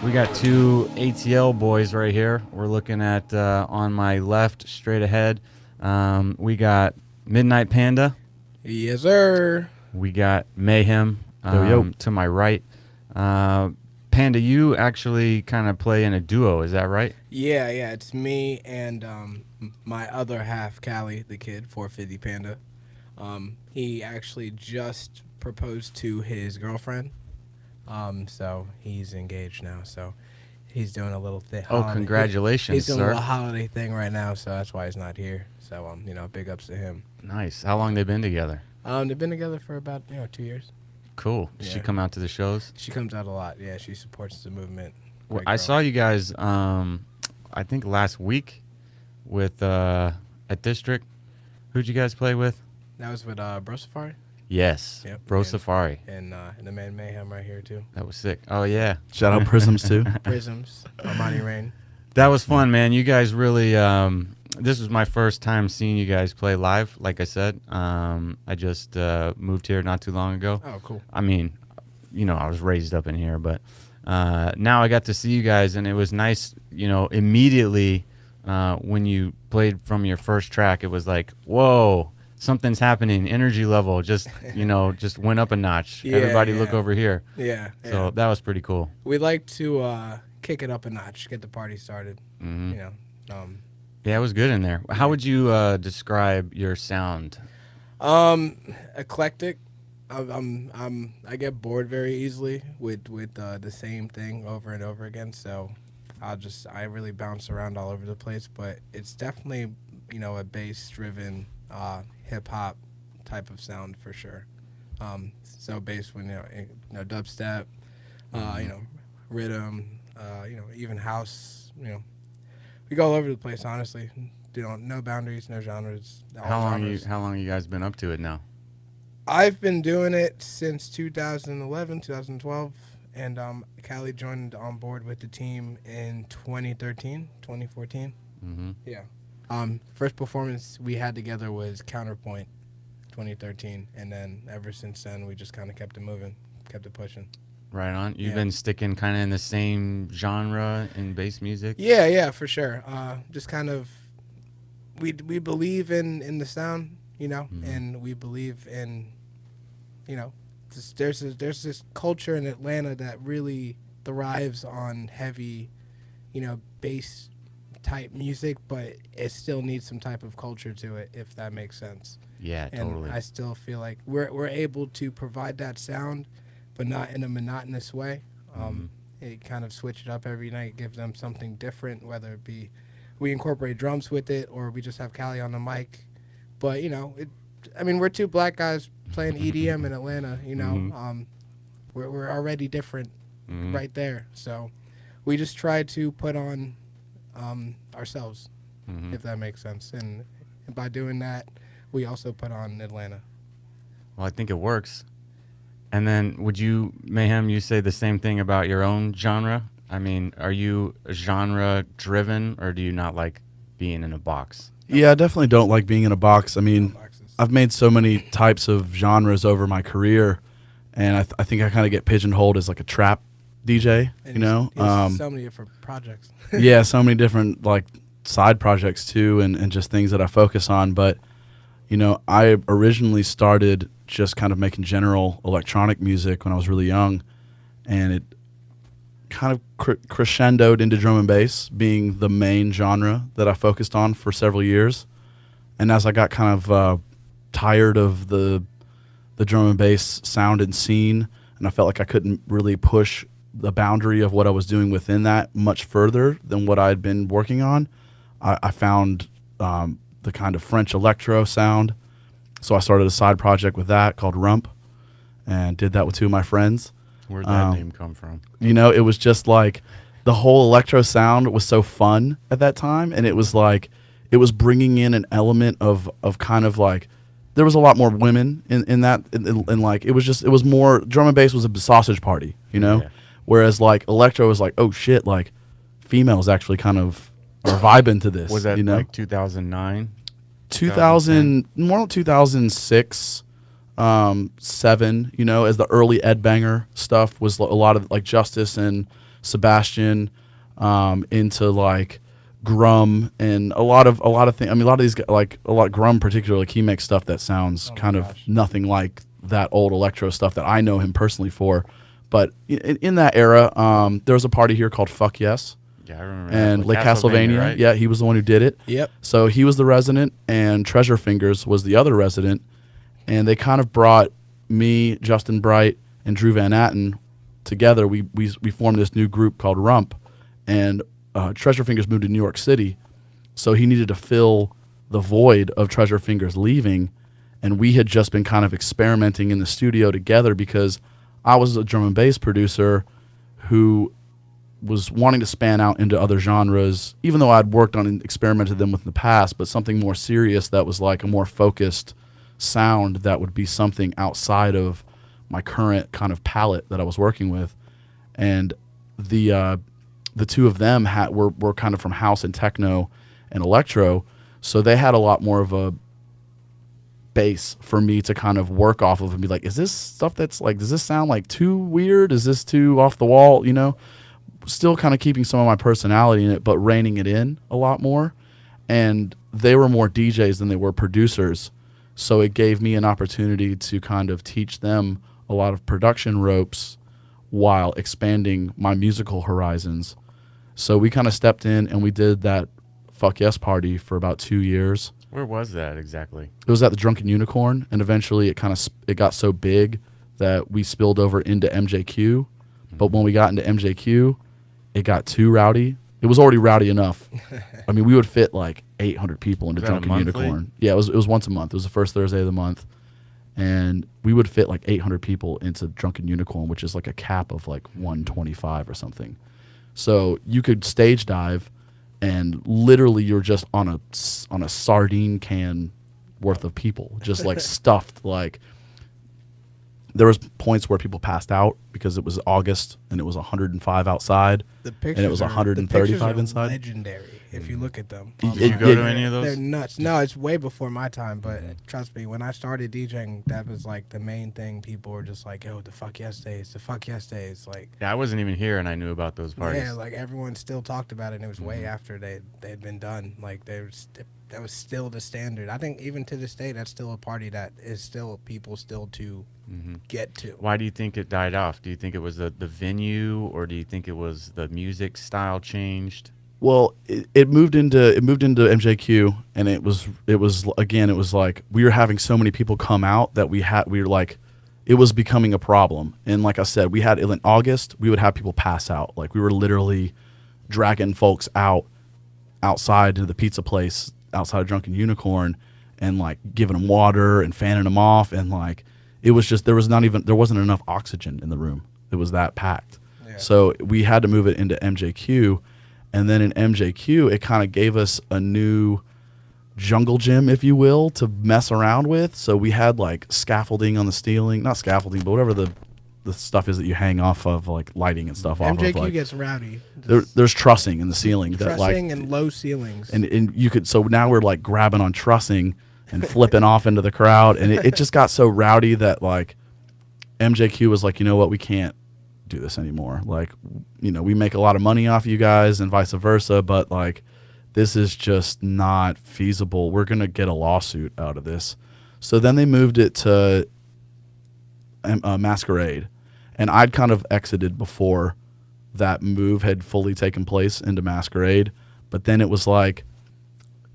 We got two ATL boys right here. We're looking at on my left, straight ahead. We got Midnite Panda. Yes, sir. We got Mayhem to my right. Panda, you actually kind of play in a duo, is that right? Yeah, it's me and my other half, Callie, the kid, 450 Panda. He actually just proposed to his girlfriend, so he's engaged now. So he's doing a little thing. Oh, congratulations, He's doing sir. a little holiday thing right now, so that's why he's not here. So big ups to him. Nice. How long they been together? They've been together for about 2 years. Cool. Does she come out to the shows? She comes out a lot. Yeah, she supports the movement. Well, I saw you guys, I think last week with at District. Who'd you guys play with? That was with Bro Safari. Yes, Yep. Bro Safari. And the man Mayhem right here too. That was sick. Oh yeah. Shout out Prisms too. Prisms, Armani Rain. That was fun, man. You guys really. This was my first time seeing you guys play live. Like I said, I just moved here not too long ago. Oh, cool. I mean, I was raised up in here, but now I got to see you guys, and it was nice. Immediately when you played from your first track, it was like, whoa, something's happening. Energy level just just went up a notch. Yeah, Everybody look over here. Yeah. So that was pretty cool. We like to kick it up a notch, get the party started. Mm-hmm. Yeah, it was good in there. How would you describe your sound? Eclectic. I get bored very easily with the same thing over and over again. So I really bounce around all over the place. But it's definitely a bass driven hip hop type of sound for sure. So bass when dubstep, rhythm, even house. We go all over the place, honestly. No boundaries, no genres. How long you guys been up to it now? I've been doing it since 2011, 2012, and Callie joined on board with the team in 2013, 2014. Mm-hmm. Yeah. First performance we had together was Counterpoint, 2013, and then ever since then we just kind of kept it moving, kept it pushing. Right on. You've been sticking kind of in the same genre in bass music? Yeah, for sure. Just kind of, we believe in the sound, Mm-hmm. and we believe in, there's this culture in Atlanta that really thrives on heavy, bass type music, but it still needs some type of culture to it, if that makes sense. Yeah, totally. And I still feel like we're able to provide that sound, but not in a monotonous way. It kind of switch it up every night, give them something different, whether it be we incorporate drums with it or we just have Callie on the mic. But, we're two black guys playing EDM in Atlanta, we're already different right there. So we just try to put on ourselves, if that makes sense. And by doing that, we also put on Atlanta. Well, I think it works. And then would you, Mayhem, you say the same thing about your own genre? I mean, are you genre driven or do you not like being in a box? Yeah, I definitely don't like being in a box. I mean, I've made so many types of genres over my career, and I think I kind of get pigeonholed as like a trap DJ, And so many different projects. Yeah, so many different like side projects too, and just things that I focus on. But, I originally started just kind of making general electronic music when I was really young, and it kind of crescendoed into drum and bass being the main genre that I focused on for several years. And as I got kind of tired of the drum and bass sound and scene, and I felt like I couldn't really push the boundary of what I was doing within that much further than what I had been working on, I found the kind of French electro sound. So I started a side project with that called Rump, and did that with two of my friends. Where'd that name come from? It was just like the whole electro sound was so fun at that time, and it was like it was bringing in an element of kind of like there was a lot more women in that, and like it was more drum and bass was a sausage party, Yeah. Whereas like electro was like, oh shit, like females actually kind of are vibing to this. Was that like 2009? 2000, more like 2006, 7, as the early Ed Banger stuff was a lot of like Justice and Sebastian, into like Grum and a lot of things. I mean, a lot of these guys, like a lot Grum particularly, like he makes stuff that sounds kind of nothing like that old electro stuff that I know him personally for. But in that era, there was a party here called Fuck Yes. Yeah, I remember. And that. Lake Castlevania, right? yeah, he was the one who did it. Yep. So he was the resident, and Treasure Fingers was the other resident, and they kind of brought me, Justin Bright, and Drew Van Atten together. We formed this new group called Rump, and Treasure Fingers moved to New York City, so he needed to fill the void of Treasure Fingers leaving, and we had just been kind of experimenting in the studio together because I was a drum and bass producer who was wanting to span out into other genres, even though I'd worked on and experimented them with in the past, but something more serious that was like a more focused sound that would be something outside of my current kind of palette that I was working with. And the two of them were kind of from house and techno and electro, so they had a lot more of a base for me to kind of work off of and be like, is this stuff that's like, does this sound like too weird? Is this too off the wall? You know, still kind of keeping some of my personality in it, but reining it in a lot more. And they were more DJs than they were producers. So it gave me an opportunity to kind of teach them a lot of production ropes while expanding my musical horizons. So we kind of stepped in and we did that Fuck Yes party for about 2 years. Where was that exactly? It was at the Drunken Unicorn, and eventually it got so big that we spilled over into MJQ. But when we got into MJQ, it got too rowdy. It was already rowdy enough. I mean, we would fit like 800 people into Drunken Unicorn. Yeah, it was once a month. It was the first Thursday of the month, and we would fit like 800 people into Drunken Unicorn, which is like a cap of like 125 or something. So you could stage dive, and literally you're just on a sardine can worth of people, just like stuffed. Like there was points where people passed out because it was August and it was 105 outside, and it was 135 inside. Legendary. If you look at them, Did you go to any of those? They're nuts. No, it's way before my time, but trust me, when I started DJing, that was like the main thing. People were just like, "Yo, the Fuck Yes days, the Fuck Yes days." Like, yeah, I wasn't even here, and I knew about those parties. yeah, like everyone still talked about it, and it was way after they'd been done. Like, that was still the standard. I think even to this day, that's still a party that is still people still to get to. Why do you think it died off? Do you think it was the venue, or do you think it was the music style changed? Well, it moved into MJQ, and it was like we were having so many people come out that we were like, it was becoming a problem. And like I said, we had in August, we would have people pass out. Like we were literally dragging folks outside to the pizza place outside of Drunken Unicorn, and like giving them water and fanning them off, and like it was just there wasn't enough oxygen in the room. It was that packed. Yeah. So we had to move it into MJQ. And then in MJQ, it kind of gave us a new jungle gym, if you will, to mess around with. So we had like scaffolding on the ceiling, not scaffolding, but whatever the stuff is that you hang off of, like lighting and stuff. MJQ off of, like, gets rowdy. There's trussing in the ceiling. Trussing and low ceilings. And you could, so now we're like grabbing on trussing and flipping off into the crowd. And it just got so rowdy that like MJQ was like, you know what, we can't do this anymore. Like, you know, we make a lot of money off you guys and vice versa, but like this is just not feasible. We're gonna get a lawsuit out of this. So then they moved it to Masquerade, and I'd kind of exited before that move had fully taken place into Masquerade. But then it was like,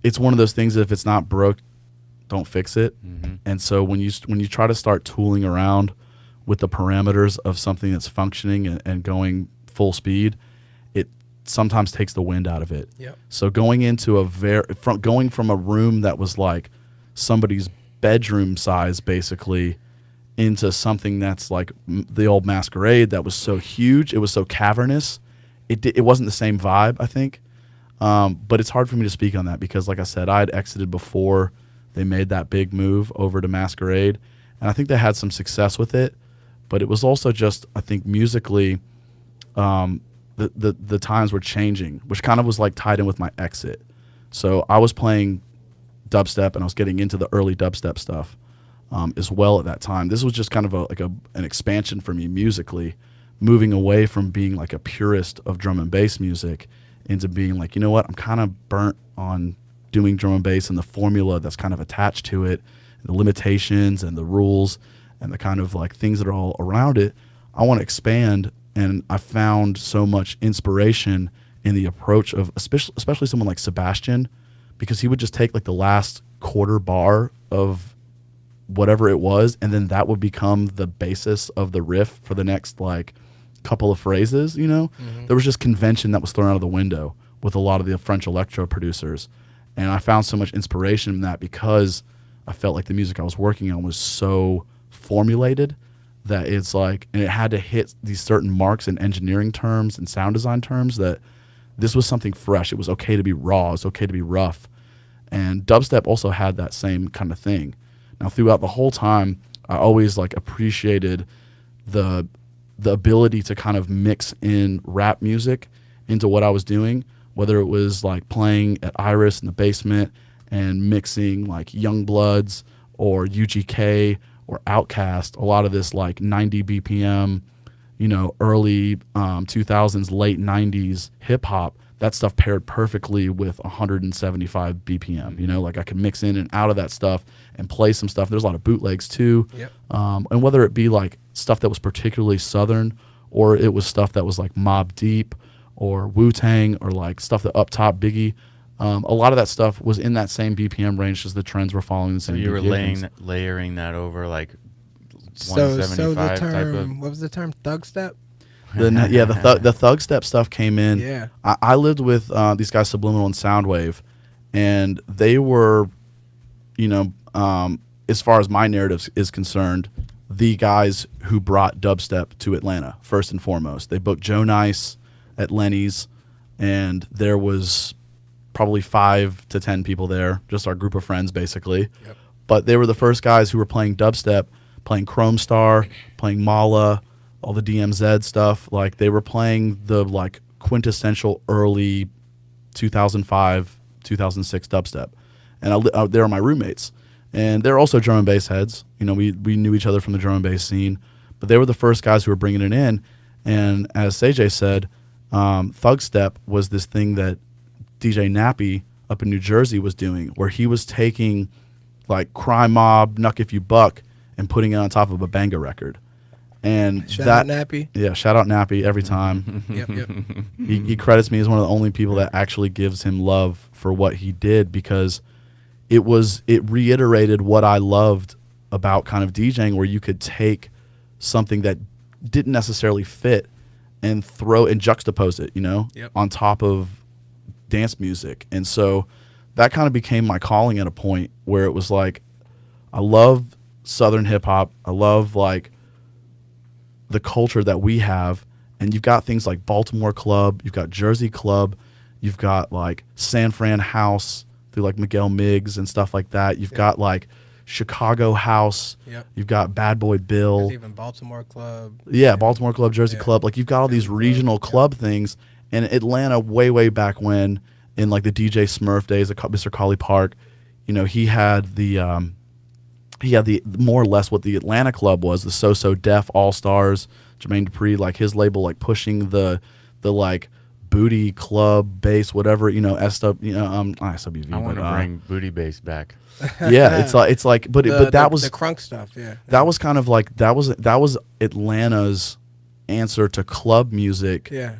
it's one of those things that if it's not broke, don't fix it. And so when you try to start tooling around with the parameters of something that's functioning and going full speed, it sometimes takes the wind out of it. Yep. So going into going from a room that was like somebody's bedroom size basically into something that's like the old Masquerade that was so huge, it was so cavernous, it wasn't the same vibe, I think. But it's hard for me to speak on that because, like I said, I had exited before they made that big move over to Masquerade, and I think they had some success with it. But it was also just, I think, musically, the times were changing, which kind of was like tied in with my exit. So I was playing dubstep, and I was getting into the early dubstep stuff as well at that time. This was just kind of an expansion for me musically. moving away from being like a purist of drum and bass music into being like, you know what, I'm kind of burnt on doing drum and bass and the formula that's kind of attached to it, the limitations and the rules and the kind of like things that are all around it. I want to expand, and I found so much inspiration in the approach of especially someone like Sebastian, because he would just take like the last quarter bar of whatever it was, and then that would become the basis of the riff for the next like couple of phrases, you know? There was just convention that was thrown out of the window with a lot of the French electro producers. And I found so much inspiration in that because I felt like the music I was working on was so formulated that it's like, and it had to hit these certain marks in engineering terms and sound design terms, that this was something fresh. It was okay to be raw. It was okay to be rough. And dubstep also had that same kind of thing. Now, throughout the whole time, I always like appreciated the ability to kind of mix in rap music into what I was doing, whether it was like playing at Iris in the basement and mixing like Youngbloods or UGK or Outkast, a lot of this like 90 BPM, you know, early 2000s, late 90s hip hop. That stuff paired perfectly with 175 BPM, you know, like I could mix in and out of that stuff and play some stuff. There's a lot of bootlegs too. Yep. And whether it be like stuff that was particularly Southern, or it was stuff that was like Mobb Deep or Wu-Tang, or like stuff that Up Top Biggie, a lot of that stuff was in that same BPM range, as the trends were following the same. So you were BPMs. layering that over like So 175 the type of. term, what was the term? Thug step? The thug step stuff came in. Yeah. I lived with these guys, Subliminal and Soundwave, and they were, you know, as far as my narrative is concerned, the guys who brought dubstep to Atlanta first and foremost. They booked Joe Nice at Lenny's, and there was probably 5 to 10 people there, just our group of friends basically. Yep. But they were the first guys who were playing dubstep, playing Chrome Star, playing Mala, all the DMZ stuff. Like they were playing the like quintessential early 2005, 2006 dubstep. And they were my roommates. And they're also drum and bass heads. You know, we knew each other from the drum and bass scene. But they were the first guys who were bringing it in. And as CJ said, Thug Step was this thing that DJ Nappy up in New Jersey was doing, where he was taking like Crime Mob, Knuck If You Buck, and putting it on top of a Banga record. And Shout out Nappy. Yeah, shout out Nappy every time. Yep. He credits me as one of the only people that actually gives him love for what he did, because it reiterated what I loved about kind of DJing, where you could take something that didn't necessarily fit and throw and juxtapose it, you know, on top of dance music. And so that kind of became my calling at a point where it was like, I love Southern hip hop. I love like the culture that we have. And you've got things like Baltimore Club, you've got Jersey Club, you've got like San Fran House through like Miguel Miggs and stuff like that. You've got like Chicago House. You've got Bad Boy Bill. There's even Baltimore Club. Yeah, Baltimore Club, Jersey Club. Like you've got all these regional club things. And Atlanta, way back when, in like the DJ Smurf days, Mr. Colley Park, you know, he had the more or less what the Atlanta club was, the So Def All Stars, Jermaine Dupri, like his label, like pushing the like booty club bass, whatever, you know, SW, you know, SWV. I want to bring booty bass back. Yeah, it's like, but that was the crunk stuff. Yeah, that was kind of like that was Atlanta's answer to club music. Yeah,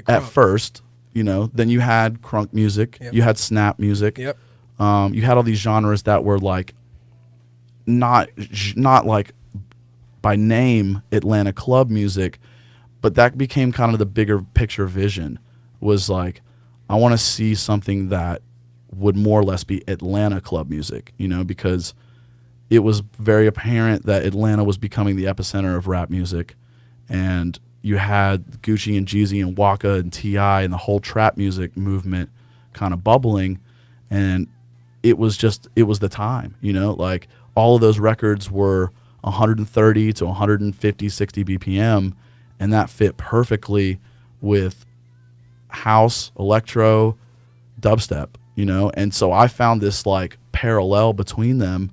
at first, you know. Then you had crunk music, you had snap music. Yep. You had all these genres that were like not like by name Atlanta club music, but that became kind of the bigger picture vision. Was like, I want to see something that would more or less be Atlanta club music, you know, because it was very apparent that Atlanta was becoming the epicenter of rap music, and you had Gucci and Jeezy and Waka and T.I. and the whole trap music movement kind of bubbling, and it was the time, you know, like all of those records were 130 to 150, 60 BPM, and that fit perfectly with house, electro, dubstep, you know. And so I found this like parallel between them,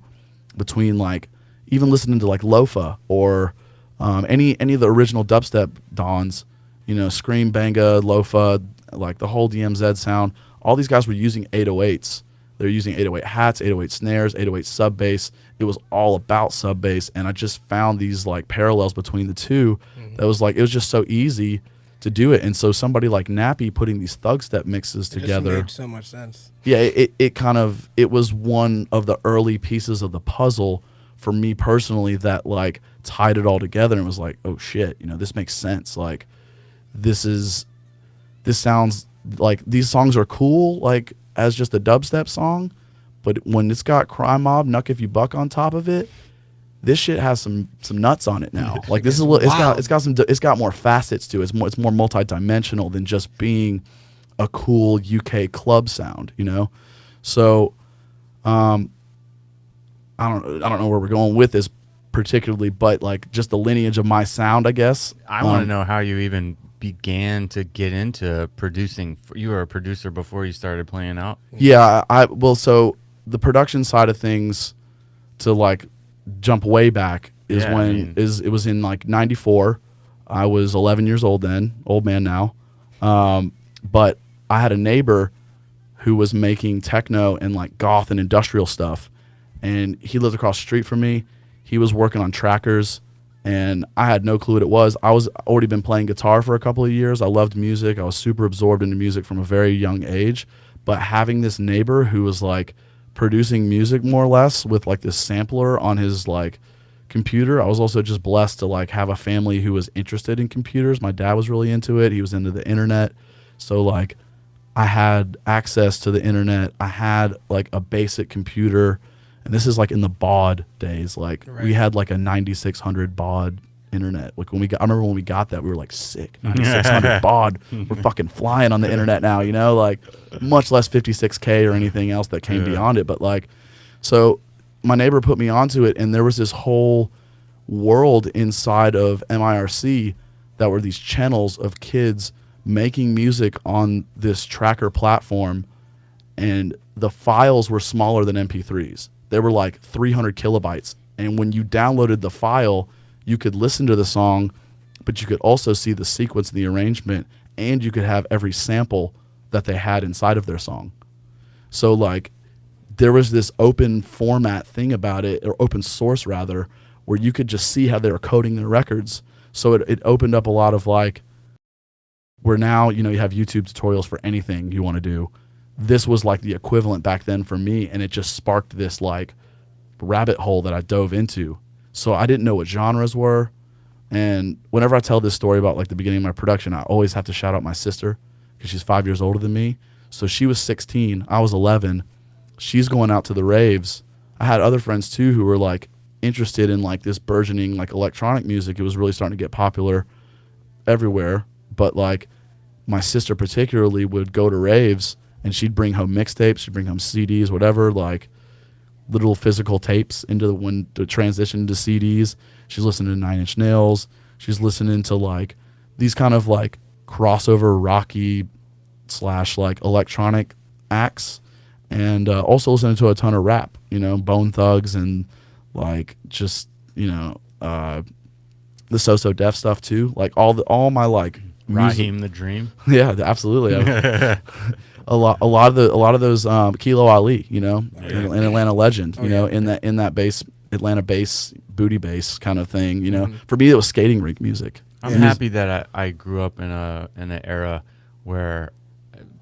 between like even listening to like Lofa or any of the original dubstep dons, you know, Scream, Banga, Lofa, like the whole DMZ sound, all these guys were using 808s. They're using 808 hats, 808 snares, 808 sub bass. It was all about sub bass, and I just found these like parallels between the two. That was like, it was just so easy to do it. And so somebody like Nappy putting these thug step mixes together, made so much sense. yeah, it was one of the early pieces of the puzzle for me personally that like tied it all together and was like, oh shit, you know, this makes sense. Like this sounds like these songs are cool like as just a dubstep song, but when it's got Crime Mob, Knuck If You Buck on top of it, this shit has some nuts on it now. Like this is it's got more facets to it. It's more multi-dimensional than just being a cool UK club sound, you know? So I don't know where we're going with this particularly, but like just the lineage of my sound, I guess. I want to know how you even began to get into producing. You were a producer before you started playing out? Yeah, so the production side of things, to like jump way back, is it was in like 94. I was 11 years old then, old man now. But I had a neighbor who was making techno and like goth and industrial stuff, and he lived across the street from me. He was working on trackers, and I had no clue what it was. I was already been playing guitar for a couple of years. I loved music. I was super absorbed into music from a very young age. But having this neighbor who was like producing music more or less with like this sampler on his like computer, I was also just blessed to like have a family who was interested in computers. My dad was really into it. He was into the internet. So like I had access to the internet. I had like a basic computer. And this is like in the baud days. Like we had like a 9600 baud internet. Like I remember when we got that, we were like sick. 9600 baud. We're fucking flying on the internet now, you know, like much less 56K or anything else that came beyond it. But like, so my neighbor put me onto it, and there was this whole world inside of MIRC that were these channels of kids making music on this tracker platform, and the files were smaller than MP3s. They were like 300 kilobytes. And when you downloaded the file, you could listen to the song, but you could also see the sequence and the arrangement, and you could have every sample that they had inside of their song. So like there was this open format thing about it, or open source rather, where you could just see how they were coding their records. So it opened up a lot of like, where now, you know, you have YouTube tutorials for anything you want to do. This was like the equivalent back then for me, and it just sparked this like rabbit hole that I dove into. So I didn't know what genres were, and whenever I tell this story about like the beginning of my production, I always have to shout out my sister because she's 5 years older than me. So she was 16, I was 11. She's going out to the raves. I had other friends too who were like interested in like this burgeoning like electronic music. It was really starting to get popular everywhere, but like my sister particularly would go to raves, and she'd bring home mixtapes, she'd bring home CDs, whatever, like little physical tapes when to transition to CDs. She's listening to Nine Inch Nails. She's listening to like these kind of like crossover rocky / like electronic acts, and also listening to a ton of rap, you know, Bone Thugs and like just, you know, the So Def stuff too. Like all my like Raheem the Dream. Yeah, absolutely. a lot of those Kilo Ali, you know, an Atlanta legend, you know, in that bass, Atlanta bass, booty bass kind of thing, you know. For me, it was skating rink music. I'm happy that I grew up in an era where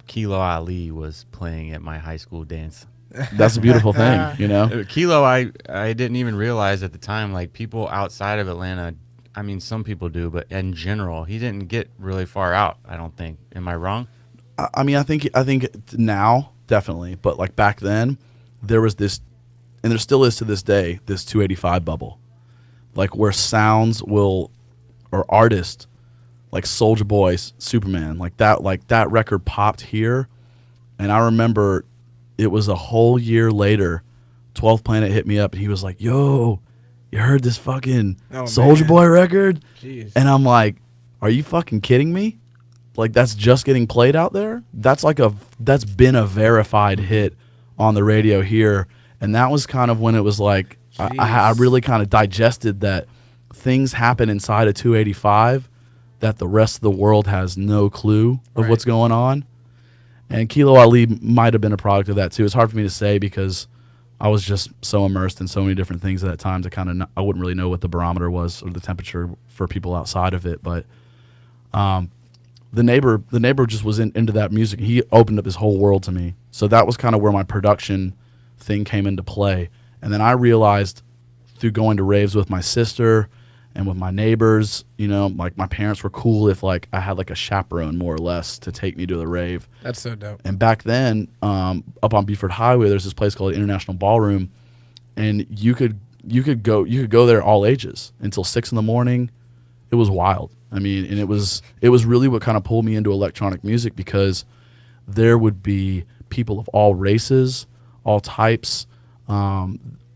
Kilo Ali was playing at my high school dance. That's a beautiful thing, you know. Kilo, I didn't even realize at the time, like people outside of Atlanta, I mean, some people do, but in general, he didn't get really far out, I don't think. Am I wrong? I mean, I think now definitely, but like back then, there was this, and there still is to this day, this 285 bubble, like where sounds or artists like Soulja Boy, Superman, like that record popped here, and I remember it was a whole year later, 12th Planet hit me up, and he was like, "Yo, you heard this fucking Soulja Boy record?" Jeez. And I'm like, "Are you fucking kidding me? Like that's just getting played out there? That's been a verified hit on the radio here." And that was kind of when it was like I really kind of digested that things happen inside of 285 that the rest of the world has no clue of what's going on. And Kilo Ali might have been a product of that too. It's hard for me to say because I was just so immersed in so many different things at that time. I wouldn't really know what the barometer was or the temperature for people outside of it. But the neighbor just was into that music. He opened up his whole world to me. So that was kind of where my production thing came into play. And then I realized through going to raves with my sister and with my neighbors, you know, like my parents were cool if like I had like a chaperone more or less to take me to the rave. That's so dope. And back then, up on Beaufort Highway, there's this place called International Ballroom, and you could go there all ages until 6 a.m. It was wild. I mean, and it was really what kind of pulled me into electronic music because there would be people of all races, all types,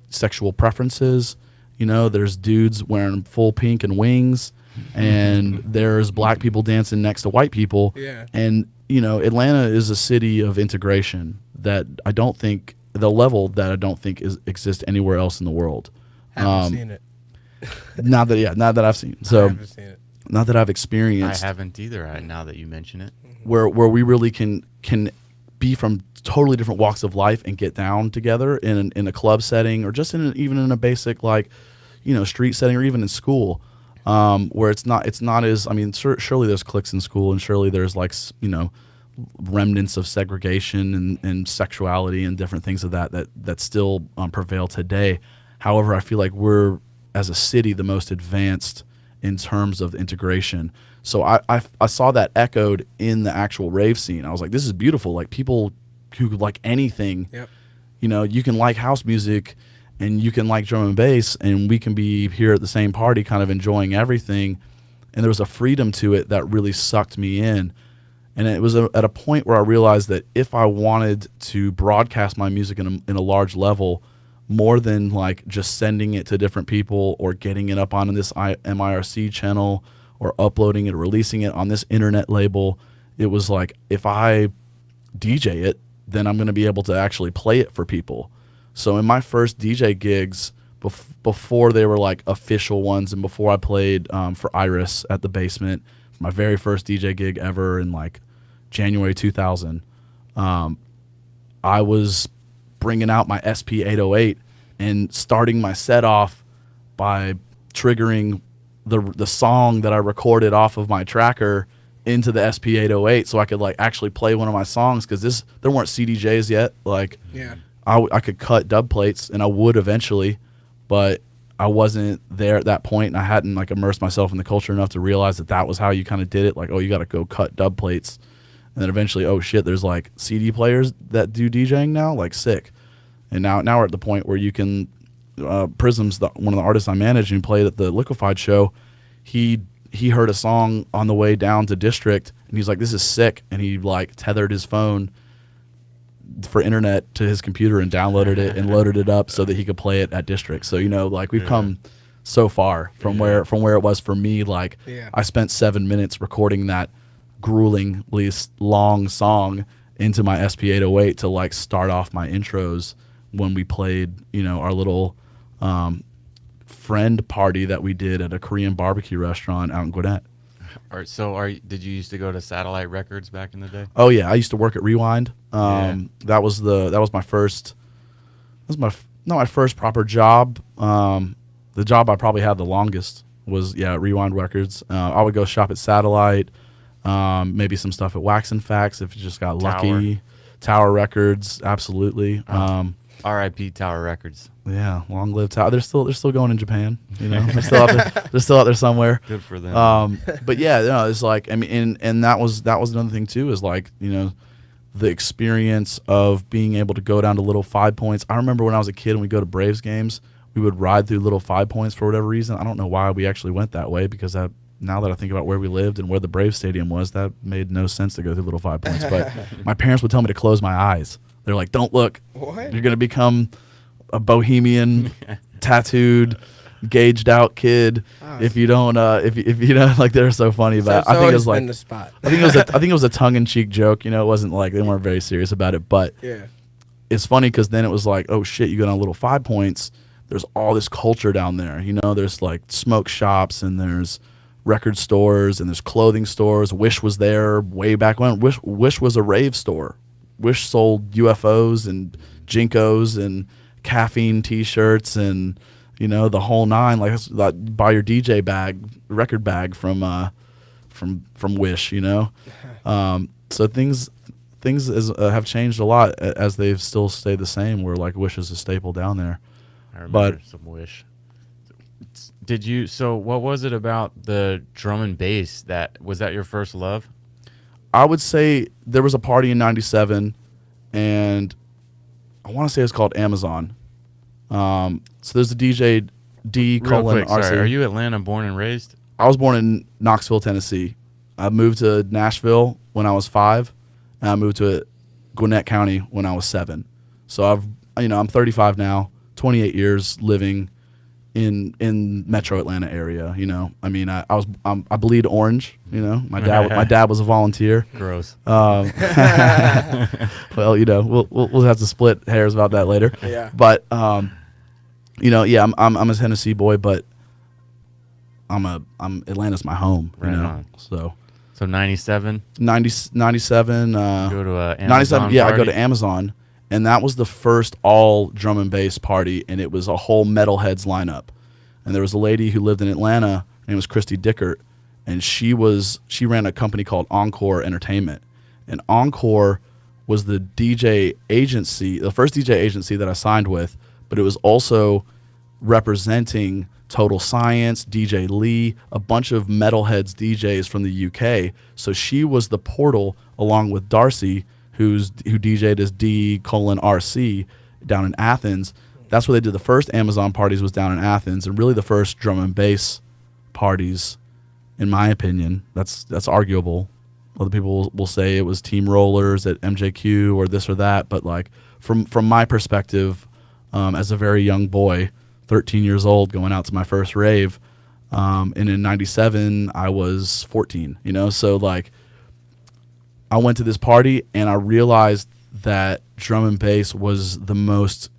sexual preferences. You know, there's dudes wearing full pink and wings, and there's black people dancing next to white people. Yeah. And, you know, Atlanta is a city of integration that I don't think exists anywhere else in the world. Haven't seen it. Not that I've seen. So, I haven't seen it. not that I've experienced. I haven't either. Now that you mention it, where we really can be from totally different walks of life and get down together in a club setting or just even in a basic like, you know, street setting or even in school, where it's not as, I mean, surely there's cliques in school and surely there's like, you know, remnants of segregation and sexuality and different things of that still prevail today. However, I feel like we're as a city the most advanced in terms of integration. So I saw that echoed in the actual rave scene. I was like, this is beautiful. Like people who like anything, Yep. you know, you can like house music and you can like drum and bass and we can be here at the same party kind of enjoying everything. And there was a freedom to it that really sucked me in. And it was at a point where I realized that if I wanted to broadcast my music in a large level, more than like just sending it to different people or getting it up on this MIRC channel or uploading it or releasing it on this internet label, it was like if I DJ it, then I'm going to be able to actually play it for people. So in my first DJ gigs, before they were like official ones and before I played for Iris at the Basement, my very first DJ gig ever in like January 2000, I was bringing out my SP808 and starting my set off by triggering the song that I recorded off of my tracker into the SP808 so I could like actually play one of my songs because there weren't CDJs yet. Like, yeah. I could cut dub plates, and I would eventually, but I wasn't there at that point, and I hadn't like immersed myself in the culture enough to realize that was how you kind of did it. Like, oh, you got to go cut dub plates, and then eventually, oh shit, there's like CD players that do DJing now, like sick. And now we're at the point where you can. Prism's one of the artists I managed and played at the Liquified show. He heard a song on the way down to District, and he's like, "This is sick," and he like tethered his phone for internet to his computer and downloaded it and loaded it up so that he could play it at District. So, you know, like we've come so far from where it was for me. Like I spent 7 minutes recording that gruelingly long song into my SP808 to like start off my intros when we played, you know, our little friend party that we did at a Korean barbecue restaurant out in Gwinnett. Did you used to go to Satellite Records back in the day? Oh yeah, I used to work at Rewind. That was my first. Not my first proper job. The job I probably had the longest was Rewind Records. I would go shop at Satellite, maybe some stuff at Wax and Facts if you just got lucky. Tower Records, absolutely. R.I.P. Tower Records. Yeah, long live Tower. They're still going in Japan. You know, they're still out there. They're still out there somewhere. Good for them. But yeah, you know, it's like, I mean, and that was another thing too. Is like, you know, the experience of being able to go down to Little 5 Points. I remember when I was a kid and we go to Braves games, we would ride through Little 5 Points for whatever reason. I don't know why we actually went that way because now that I think about where we lived and where the Braves Stadium was, that made no sense to go through Little 5 Points. But my parents would tell me to close my eyes. They're like, "Don't look. What? You're gonna become a bohemian, tattooed, gauged out kid if you don't. If you know, like they're so funny about. So I think it was like the spot. I think it was a tongue-in-cheek joke. You know, it wasn't like they weren't very serious about it. But yeah, it's funny because then it was like, oh shit, you go down Little 5 Points. there's all this culture down there. You know, there's like smoke shops and there's record stores and there's clothing stores. Wish was there way back when. Wish was a rave store. Wish sold UFOs and Jinkos and caffeine T-shirts and, you know, the whole nine. Like buy your DJ bag, record bag from Wish. You know, so things have changed a lot as they've still stayed the same. Where like Wish is a staple down there. I remember some Wish. Did you? So what was it about the drum and bass was that your first love? I would say there was a party in '97, and I want to say it's called Amazon. So there's a DJ D Real quick, RC. sorry, are you Atlanta born and raised? I was born in Knoxville, Tennessee. I moved to Nashville when I was 5, and I moved to Gwinnett County when I was 7. So I'm 35 now, 28 years living in Metro Atlanta area. You know, I mean, I bleed orange. You know, my dad was a volunteer. Gross. Well, you know, we'll have to split hairs about that later. Yeah. But you know, yeah, I'm a Tennessee boy, but I'm Atlanta's my home. Right you know, on. so 97. 97. Go to a 97. Yeah, party? I go to Amazon. And that was the first all drum and bass party, and it was a whole metalheads lineup. And there was a lady who lived in Atlanta, her name was Christy Dickert, and she ran a company called Encore Entertainment. And Encore was the DJ agency, the first DJ agency that I signed with, but it was also representing Total Science, DJ Lee, a bunch of metalheads DJs from the UK. So she was the portal along with Darcy, who DJ'd as D:RC down in Athens. That's where they did the first Amazon parties, was down in Athens, and really the first drum and bass parties, in my opinion. That's arguable. Other people will say it was Team Rollers at MJQ or this or that, but like from my perspective, as a very young boy, 13 years old, going out to my first rave, and in '97 I was 14. You know, so like, I went to this party and I realized that drum and bass was the most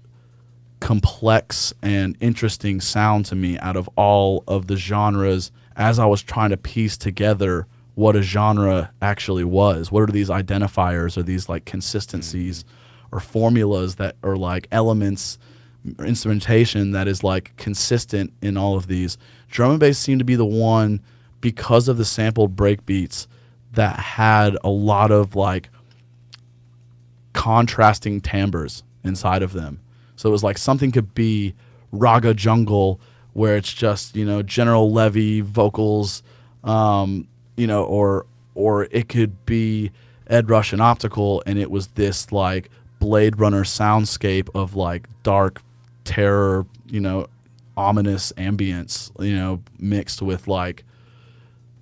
complex and interesting sound to me out of all of the genres, as I was trying to piece together what a genre actually was. What are these identifiers or these like consistencies or formulas that are like elements or instrumentation that is like consistent in all of these. Drum and bass seemed to be the one, because of the sampled break beats, that had a lot of like contrasting timbres inside of them. So it was like something could be raga jungle, where it's just, you know, General Levy vocals, you know, or it could be Ed Rush and Optical, and it was this like Blade Runner soundscape of like dark terror, you know, ominous ambience, you know, mixed with like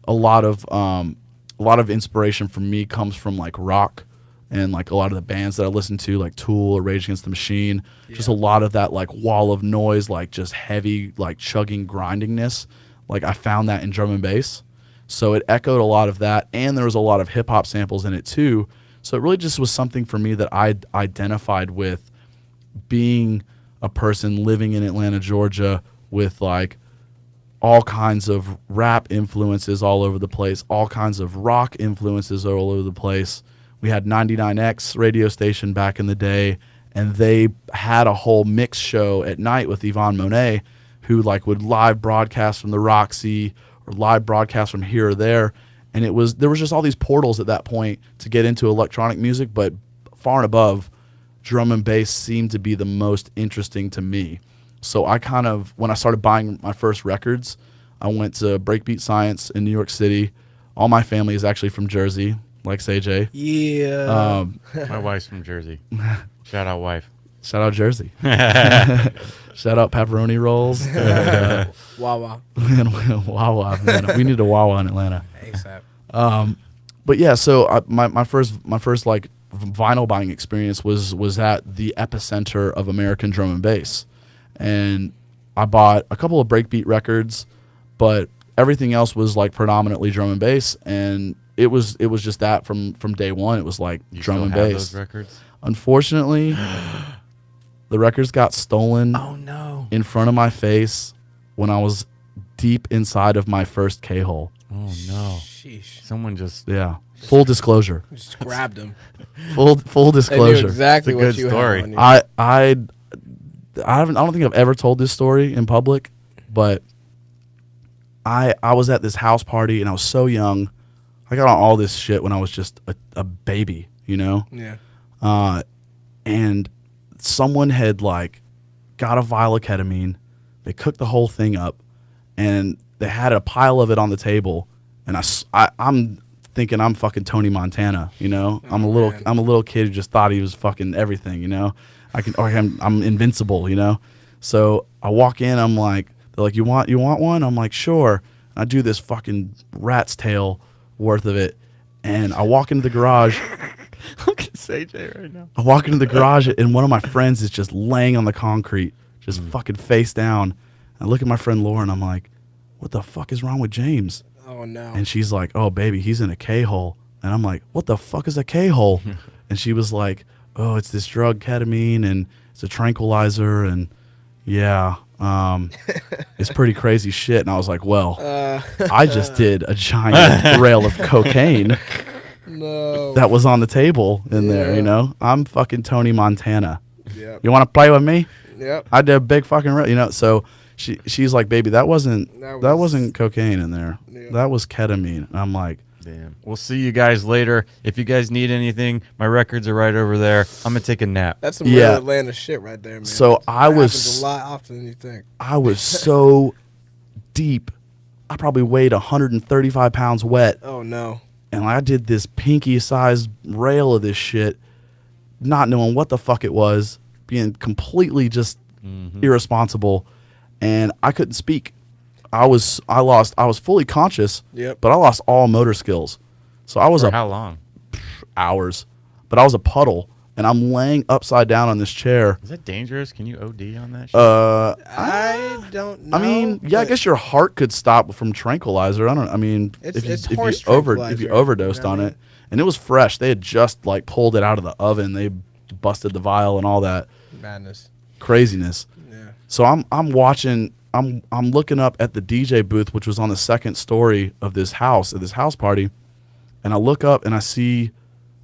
a lot of inspiration for me comes from like rock and like a lot of the bands that I listen to, like Tool or Rage Against the Machine. Yeah. Just a lot of that like wall of noise, like just heavy, like chugging grindingness. Like I found that in drum and bass. So it echoed a lot of that, and there was a lot of hip hop samples in it too. So it really just was something for me that I identified with, being a person living in Atlanta, Georgia, with like all kinds of rap influences all over the place, all kinds of rock influences all over the place. We had 99X radio station back in the day, and they had a whole mix show at night with Yvonne Monet, who like would live broadcast from the Roxy or live broadcast from here or there. And there was just all these portals at that point to get into electronic music, but far and above, drum and bass seemed to be the most interesting to me. So I kind of, when I started buying my first records, I went to Breakbeat Science in New York City. All my family is actually from Jersey, like CJ. Yeah. My wife's from Jersey. Shout out, wife. Shout out Jersey. Shout out pepperoni rolls. Wawa. Wawa, man. We need a Wawa in Atlanta. ASAP. But yeah, so my first like vinyl buying experience was at the epicenter of American drum and bass, and I bought a couple of breakbeat records, but everything else was like predominantly drum and bass, and it was just that from day one. It was like you drum still and have bass. those records? Unfortunately, The records got stolen Oh no. in front of my face when I was deep inside of my first K-hole. Oh no. Sheesh. Someone just. Yeah. Full disclosure. Just grabbed him. Full They knew disclosure. exactly It's a what good you story. had on you. I don't think I've ever told this story in public, but I was at this house party and I was so young. I got on all this shit when I was just a baby, you know? Yeah. And someone had like got a vial of ketamine. They cooked the whole thing up and they had a pile of it on the table. And I'm thinking I'm fucking Tony Montana, you know? Oh, I'm a little kid who just thought he was fucking everything, you know? I'm invincible, you know? So I walk in, I'm like, they're like, you want one? I'm like, sure. I do this fucking rat's tail worth of it. And I walk into the garage. Look at CJ right now. I walk into the garage and one of my friends is just laying on the concrete, just fucking face down. I look at my friend Lauren, I'm like, what the fuck is wrong with James? Oh no. And she's like, oh baby, he's in a K-hole. And I'm like, what the fuck is a K-hole? And she was like, oh, it's this drug ketamine and it's a tranquilizer and yeah, it's pretty crazy shit. And I was like, well, I just did a giant rail of cocaine No. that was on the table in there, Yeah. you know? I'm fucking Tony Montana. Yep. You want to play with me? Yep. I did a big fucking rail, you know? So she's like, baby, that wasn't cocaine in there. Yeah. That was ketamine. And I'm like, Damn. We'll see you guys later. If you guys need anything, my records are right over there. I'm gonna take a nap. That's some Yeah. real Atlanta shit right there, man. So That happens a lot often than you think. I was so deep. I probably weighed 135 pounds wet. Oh no. And I did this pinky-sized rail of this shit, not knowing what the fuck it was, being completely just irresponsible, and I couldn't speak. I was fully conscious, Yep. but I lost all motor skills. So I was For how long? hours, but I was a puddle, and I'm laying upside down on this chair. Is that dangerous? Can you OD on that shit? I don't know. I mean, yeah, I but guess your heart could stop from tranquilizer. I don't. I mean, It's if horse you tranquilizer, overdosed you know on what I it, and it was fresh. They had just like pulled it out of the oven. They busted the vial and all that madness. craziness. Yeah. So I'm watching. I'm looking up at the DJ booth, which was on the second story of this house at this house party, and I look up and I see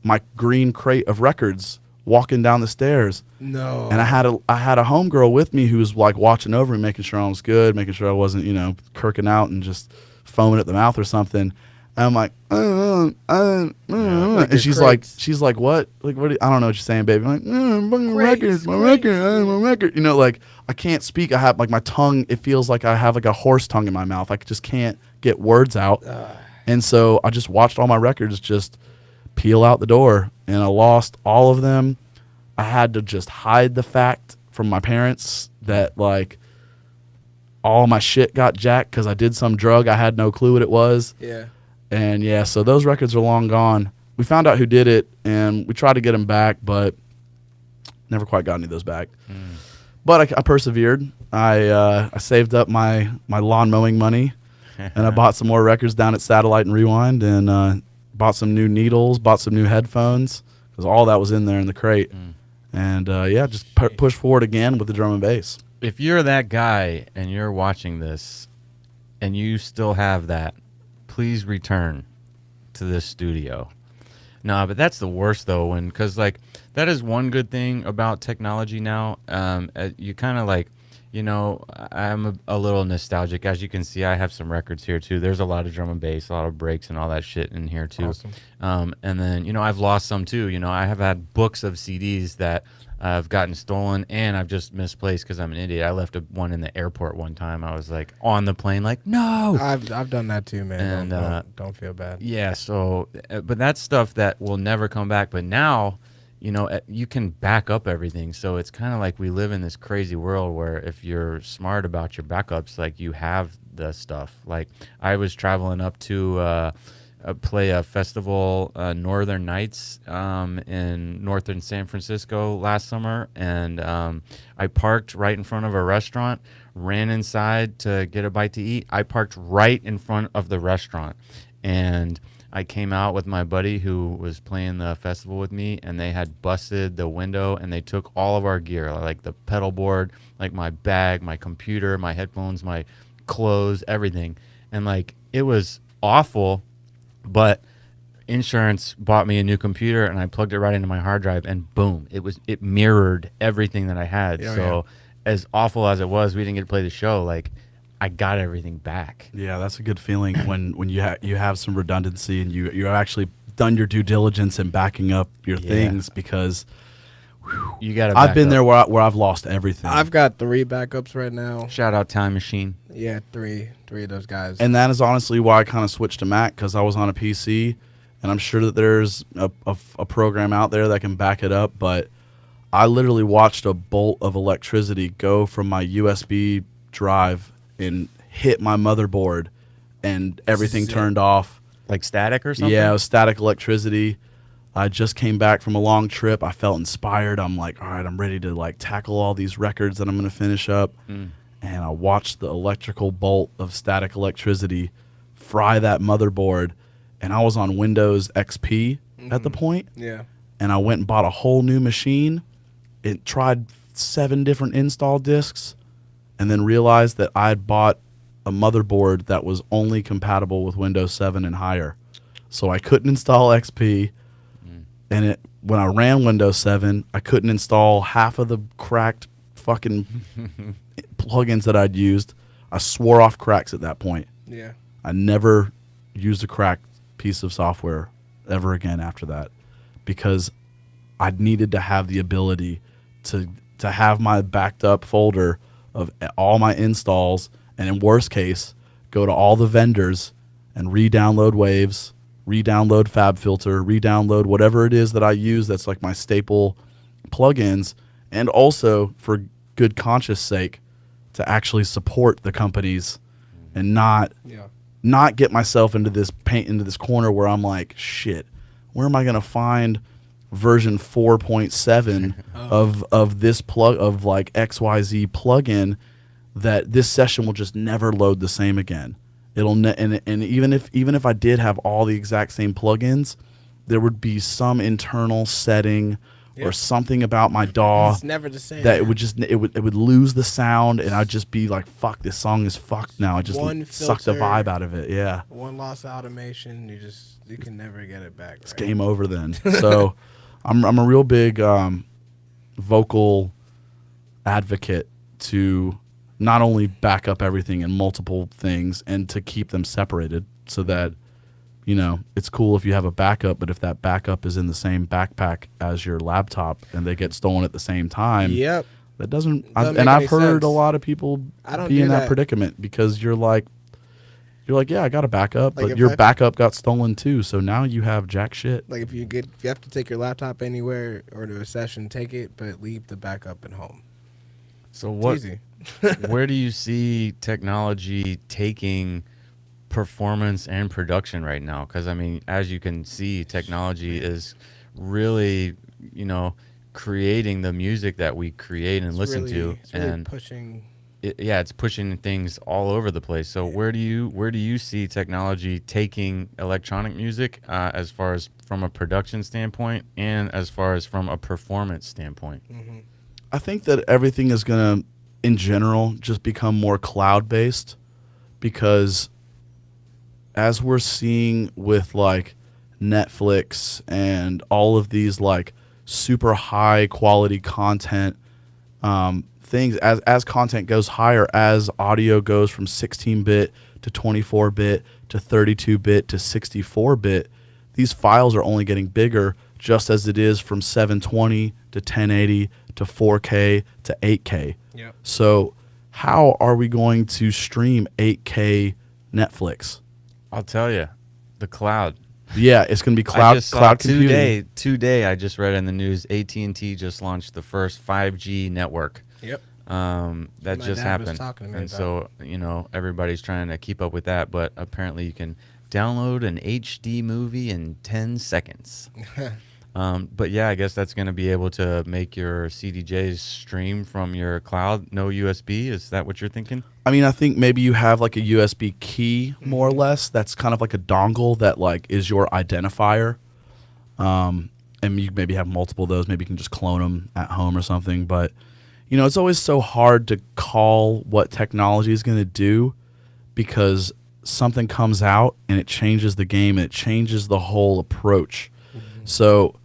my green crate of records walking down the stairs. No. And I had a homegirl with me who was like watching over me, making sure I was good, making sure I wasn't, you know, kirking out and just foaming at the mouth or something. And I'm like, Like and your she's crates. like, what? Like, what? I don't know what you're saying, baby. I'm like, fucking Crates, records, my crates. record, my record. You know, like I can't speak. I have like my tongue. It feels like I have like a horse tongue in my mouth. I just can't get words out. And so I just watched all my records just peel out the door, and I lost all of them. I had to just hide the fact from my parents that like all my shit got jacked because I did some drug. I had no clue what it was. Yeah. And yeah, so those records are long gone. We found out who did it, and we tried to get them back, but never quite got any of those back. But I persevered. I saved up my lawn mowing money, and I bought some more records down at Satellite and Rewind, and bought some new needles, bought some new headphones, because all that was in there in the crate. And yeah, just push forward again with the drum and bass. If you're that guy and you're watching this and you still have that, please return to this studio. Nah, but that's the worst though, because like that is one good thing about technology now. You kind of like, you know, I'm a little nostalgic. As you can see, I have some records here too. There's a lot of drum and bass, a lot of breaks and all that shit in here too. Awesome. And then, you know, I've lost some too. You know, I have had books of CDs that I've gotten stolen, and I've just misplaced because I'm an idiot. I left one in the airport one time. I was like on the plane, like, no. I've done that too, man. And, don't feel bad. Yeah, so, but that's stuff that will never come back. But now, you know, you can back up everything. So it's kind of like we live in this crazy world where if you're smart about your backups, like you have the stuff. Like I was traveling up to play a festival, Northern Nights, in northern San Francisco last summer, and I parked right in front of a restaurant, ran inside to get a bite to eat. I parked right in front of the restaurant, and I came out with my buddy who was playing the festival with me, and they had busted the window, and they took all of our gear, like the pedal board, like my bag, my computer, my headphones, my clothes, everything. And like it was awful, but insurance bought me a new computer, and I plugged it right into my hard drive, and boom, it mirrored everything that I had. As awful as it was, we didn't get to play the show. Like I got everything back. Yeah, that's a good feeling when you have some redundancy and you actually done your due diligence in backing up your things, because you got. I've been there where I've lost everything. I've got 3 backups right now. Shout out Time Machine. Yeah, three of those guys. And that is honestly why I kind of switched to Mac, because I was on a PC, and I'm sure that there's a program out there that can back it up. But I literally watched a bolt of electricity go from my USB drive and hit my motherboard, and everything turned off. Like static or something? Yeah, it was static electricity. I just came back from a long trip. I felt inspired. I'm like, all right, I'm ready to like tackle all these records that I'm going to finish up. And I watched the electrical bolt of static electricity fry that motherboard. And I was on Windows XP at the point. Yeah. And I went and bought a whole new machine. It tried 7 different install disks, and then realized that I had bought a motherboard that was only compatible with Windows 7 and higher. So I couldn't install XP. And when I ran Windows 7, I couldn't install half of the cracked fucking plugins that I'd used. I swore off cracks at that point. Yeah. I never used a cracked piece of software ever again after that, because I needed to have the ability to have my backed up folder of all my installs, and in worst case, go to all the vendors and re-download Waves, re-download FabFilter, re-download whatever it is that I use that's like my staple plugins, and also, for good conscience sake, to actually support the companies and not get myself into this corner where I'm like, shit, where am I going to find version 4.7 of this plug of like XYZ plugin that this session will just never load the same again. And even if I did have all the exact same plugins, there would be some internal setting or something about my DAW It's never the same. that it would lose the sound, and I'd just be like, fuck, this song is fucked now. I just suck the vibe out of it. Yeah. One loss of automation, you can never get it back. It's game over then. So I'm a real big vocal advocate to not only back up everything in multiple things and to keep them separated, so that, you know, it's cool if you have a backup, but if that backup is in the same backpack as your laptop and they get stolen at the same time, that doesn't. I've heard a lot of people be in that predicament, because you're like, yeah, I got a backup, but your backup got stolen too, so now you have jack shit. Like if you have to take your laptop anywhere or to a session, take it, but leave the backup at home. So what? Easy. Where do you see technology taking performance and production right now? Because I mean, as you can see, technology is really, you know, creating the music that we create and listen to, and pushing. It's pushing things all over the place. So where do you see technology taking electronic music, as far as from a production standpoint and as far as from a performance standpoint? Mm-hmm. I think that everything is going to, in general, just become more cloud-based, because as we're seeing with like Netflix and all of these like super high quality content things, as content goes higher, as audio goes from 16-bit to 24-bit to 32-bit to 64-bit, these files are only getting bigger, just as it is from 720 to 1080 to 4K to 8K. Yep. So how are we going to stream 8K Netflix? I'll tell you, the cloud. Yeah, it's going to be cloud computing. Today, I just read in the news, AT&T just launched the first 5G network. Yep. That just happened. And so, you know, everybody's trying to keep up with that, but apparently you can download an HD movie in 10 seconds. But yeah, I guess that's going to be able to make your CDJs stream from your cloud, no USB. Is that what you're thinking? I mean, I think maybe you have like a USB key, more or less. That's kind of like a dongle that like is your identifier. And you maybe have multiple of those. Maybe you can just clone them at home or something. But, you know, it's always so hard to call what technology is going to do because something comes out and it changes the game and it changes the whole approach. So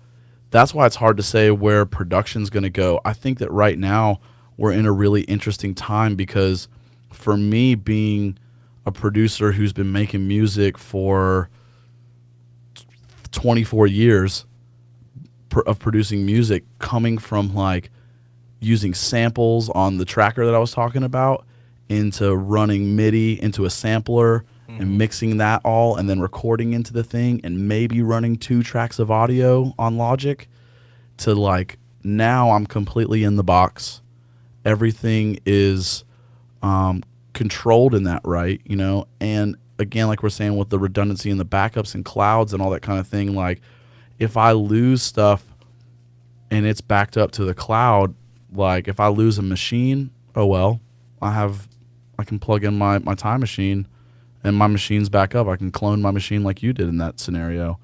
that's why it's hard to say where production's going to go. I think that right now we're in a really interesting time because for me, being a producer who's been making music for 24 years of producing music, coming from like using samples on the tracker that I was talking about into running MIDI into a sampler and mixing that all and then recording into the thing and maybe running 2 tracks of audio on Logic to like now I'm completely in the box. Everything is controlled in that, right? You know, and again, like we're saying with the redundancy and the backups and clouds and all that kind of thing, like if I lose stuff and it's backed up to the cloud, like if I lose a machine, oh well, I can plug in my time machine and my machine's back up. I can clone my machine like you did in that scenario.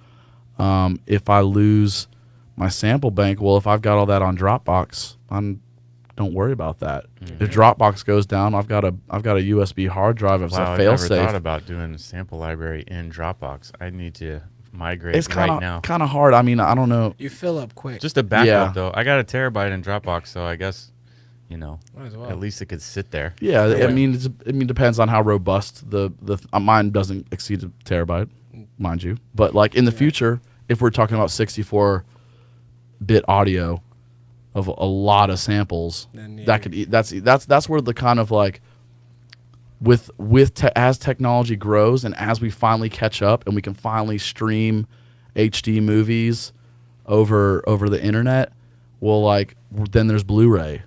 If I lose my sample bank, well, if I've got all that on Dropbox, don't worry about that. If Dropbox goes down, I've got a USB hard drive as a Wow, I fail never safe. thought about doing a sample library in Dropbox. I need to migrate It's right now. kind of hard. I mean, I don't know. You fill up quick. Just a backup Yeah. though. I got a terabyte in Dropbox, so I guess, you know, Might as well. at least it could sit there. Yeah, I mean, it depends on how robust the mine doesn't exceed a terabyte, mind you. But like in the future, if we're talking about 64-bit audio of a lot of samples, Then that could that's where the kind of like as technology grows and as we finally catch up and we can finally stream HD movies over the internet, well, like then there's Blu-ray.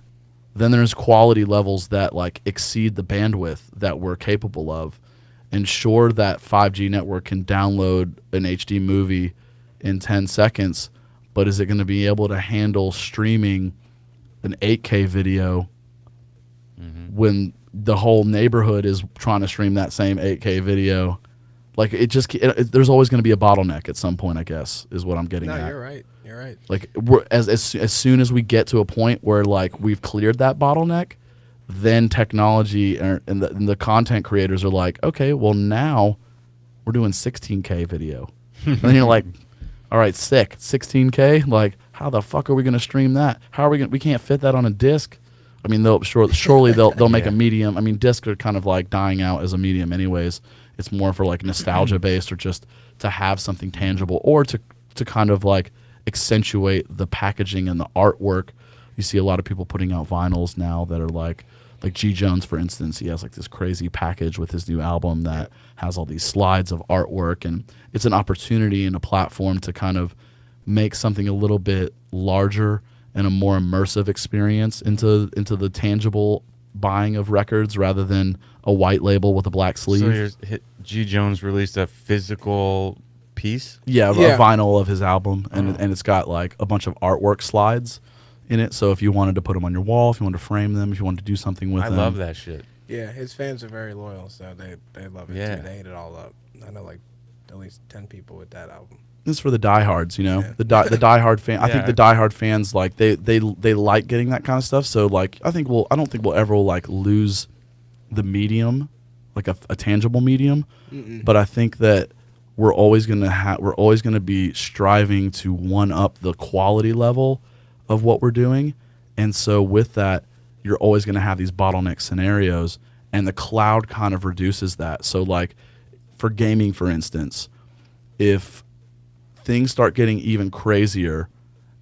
Then there's quality levels that like exceed the bandwidth that we're capable of. And sure, that 5G network can download an HD movie in 10 seconds, but is it going to be able to handle streaming an 8K video when the whole neighborhood is trying to stream that same 8K video? Like there's always going to be a bottleneck at some point, I guess, is what I'm getting at. No, you're right. You're right. Like as soon as we get to a point where like we've cleared that bottleneck, then technology and the content creators are like, okay, well now we're doing 16K video. And then you're like, all right, sick, 16K. Like, how the fuck are we going to stream that? How are we going? We can't fit that on a disc. I mean, surely they'll make a medium. I mean, discs are kind of like dying out as a medium, anyways. It's more for like nostalgia based or just to have something tangible or to kind of like accentuate the packaging and the artwork. You see a lot of people putting out vinyls now that are like G Jones, for instance. He has like this crazy package with his new album that has all these slides of artwork, and it's an opportunity and a platform to kind of make something a little bit larger and a more immersive experience into the tangible buying of records rather than a white label with a black sleeve. So G Jones released a physical piece? Yeah, a vinyl of his album, and it's got like a bunch of artwork slides in it. So if you wanted to put them on your wall, if you wanted to frame them, if you wanted to do something with them. I love that shit. Yeah, his fans are very loyal, so they love it Yeah. too. They ate it all up. I know like at least 10 people with that album. This is for the diehards, you know, Yeah. the diehard fan. I think Yeah. the diehard fans like they like getting that kind of stuff. So like I don't think we'll ever like lose the medium, like a tangible medium. But I think that we're always gonna be striving to one up the quality level of what we're doing, and so with that, you're always gonna have these bottleneck scenarios, and the cloud kind of reduces that. So like for gaming, for instance, if things start getting even crazier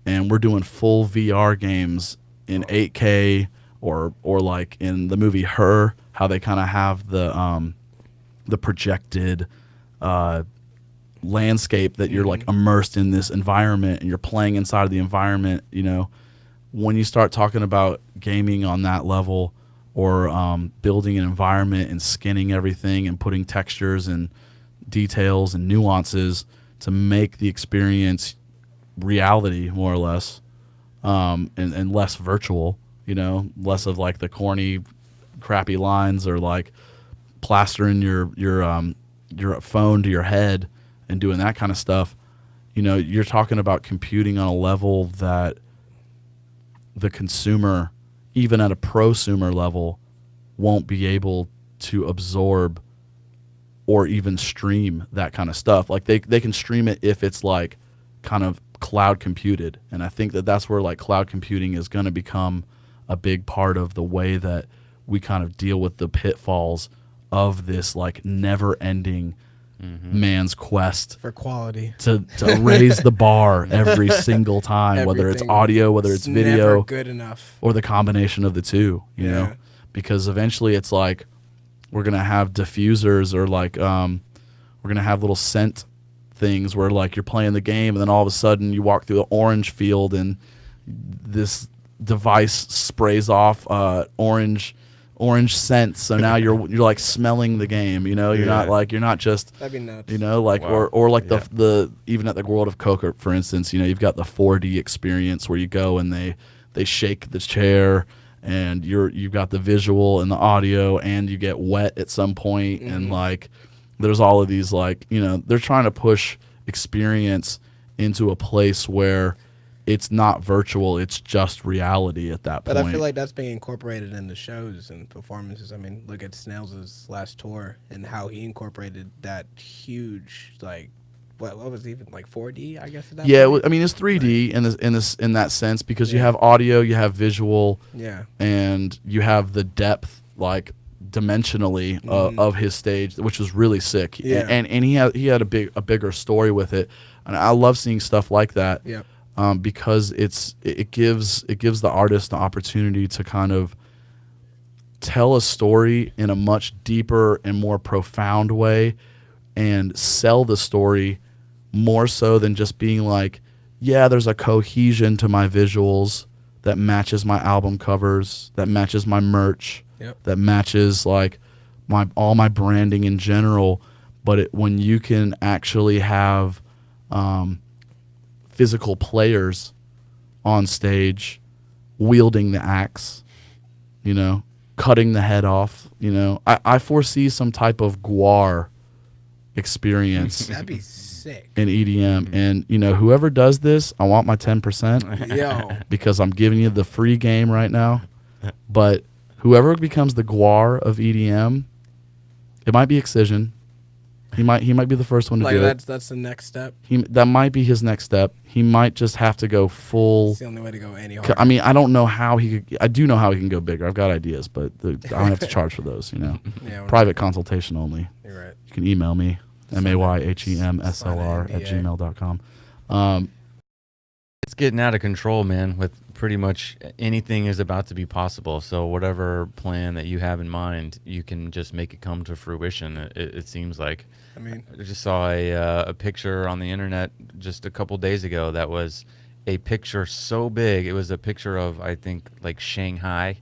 and we're doing full VR games in 8K or like in the movie Her, how they kind of have the projected landscape that you're like immersed in this environment and you're playing inside of the environment, you know, when you start talking about gaming on that level or building an environment and skinning everything and putting textures and details and nuances to make the experience reality more or less, and less virtual, less of like the corny, crappy lines or like plastering your phone to your head and doing that kind of stuff. You're talking about computing on a level that the consumer, even at a prosumer level, won't be able to absorb or even stream that kind of stuff. Like they can stream it if it's like kind of cloud computed. And I think that that's where like cloud computing is going to become a big part of the way that we kind of deal with the pitfalls of this like never ending man's quest for quality to raise the bar every single time, whether it's audio, whether it's video, never good enough, or the combination of the two, you know, because eventually it's like we're going to have diffusers or like we're going to have little scent things where like you're playing the game and then all of a sudden you walk through the orange field and this device sprays off orange scents, so now you're like smelling the game, you're not just, that'd be nuts. Like wow. or like the even at the World of Coke, for instance, you've got the 4D experience where you go and they shake the chair and you've got the visual and the audio and you get wet at some point, and like there's all of these like they're trying to push experience into a place where it's not virtual, it's just reality at that point. But I feel like that's being incorporated in the shows and performances. I mean, look at Snails' last tour and how he incorporated that huge, like, what was it, even like 4D, I guess. At that point? I mean, it's 3D in that sense because you have audio, you have visual, and you have the depth, like dimensionally of his stage, which was really sick. And he had a bigger story with it, and I love seeing stuff like that. Yeah. Because it gives the artist the opportunity to kind of tell a story in a much deeper and more profound way, and sell the story more so than just being like, yeah, there's a cohesion to my visuals that matches my album covers, that matches my merch, that matches like all my branding in general. But when you can actually have physical players on stage wielding the axe, cutting the head off, I foresee some type of guar experience That'd be sick in EDM. And whoever does this, I want my 10%. Yo. Because I'm giving you the free game right now. But whoever becomes the guar of EDM, it might be Excision. He might be the first one to do it. That's the next step. That might be his next step. He might just have to go full. It's the only way to go any harder. I mean, I don't know how he could. I do know how he can go bigger. I've got ideas, but I don't have to charge for those. Private consultation only. You're right. You can email me mayhemslr@gmail.com. It's getting out of control, man. With pretty much anything is about to be possible. So whatever plan that you have in mind, you can just make it come to fruition. It seems like. I mean, I just saw a picture on the internet just a couple days ago that was a picture so big. It was a picture of, I think, like Shanghai,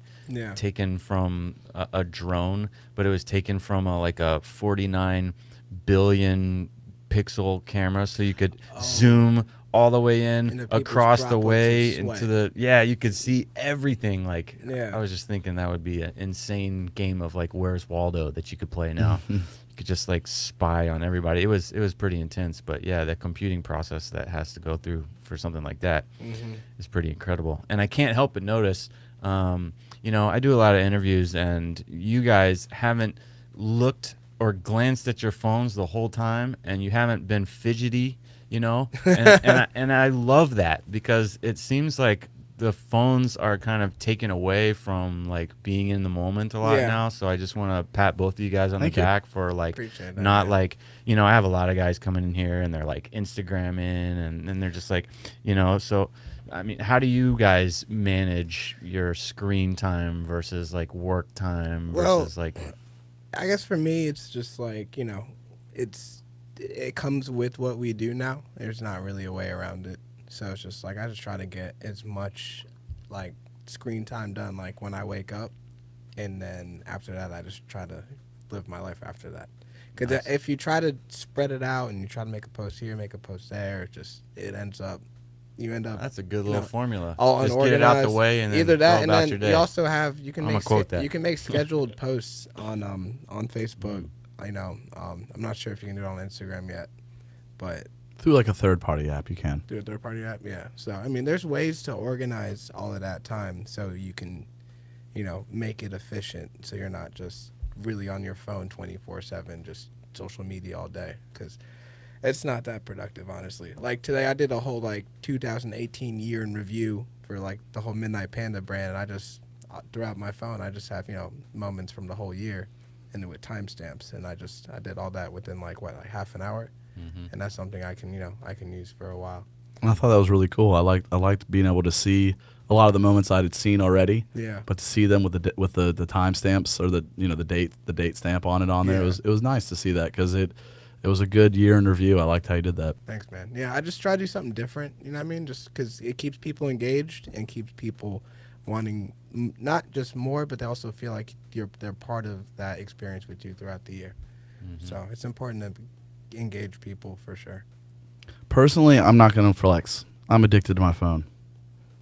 taken from a drone, but it was taken from a 49 billion pixel camera, so you could zoom all the way in across the way into the you could see everything. Like I was just thinking that would be an insane game of like Where's Waldo that you could play now. You could just like spy on everybody. It was pretty intense, but the computing process that has to go through for something like that is pretty incredible. And I can't help but notice I do a lot of interviews, and you guys haven't looked or glanced at your phones the whole time, and you haven't been fidgety, and I love that, because it seems like the phones are kind of taken away from like being in the moment a lot now. So I just want to pat both of you guys on the back for like not like, I have a lot of guys coming in here and they're like Instagramming and they're just like, so I mean, how do you guys manage your screen time versus like work time versus like? I guess for me, it's just like, it comes with what we do now. There's not really a way around it. So it's just like I just try to get as much like screen time done like when I wake up, and then after that I just try to live my life after that. Because if you try to spread it out and you try to make a post here, make a post there, it ends up you end up. That's a good little formula. All just unorganized. get it out the way and then either that, go and about then your day. you also have you can I'm make gonna quote that. you can make scheduled posts on Facebook. You know, I'm not sure if you can do it on Instagram yet, but Through like a third-party app, you can. through a third-party app, yeah. So I mean, there's ways to organize all of that time so you can, you know, make it efficient. So you're not just really on your phone 24/7, just social media all day, because it's not that productive, honestly. Like today, I did a whole like 2018 year in review for like the whole Midnite Panda brand. And I just throughout my phone, I just have, you know, moments from the whole year, and then with timestamps, and I did all that within like half an hour, and that's something I can use for a while. I thought that was really cool. I liked being able to see a lot of the moments I had seen already. Yeah. But to see them with the timestamps or the date stamp on there, Yeah. it was nice to see that, because it was a good year in review. I liked how you did that. Thanks, man. Yeah, I just try to do something different. You know what I mean? Just because it keeps people engaged and keeps people wanting not just more, but they also feel like they're part of that experience with you throughout the year. So it's important to engage people for sure. Personally, I'm not going to flex. I'm addicted to my phone.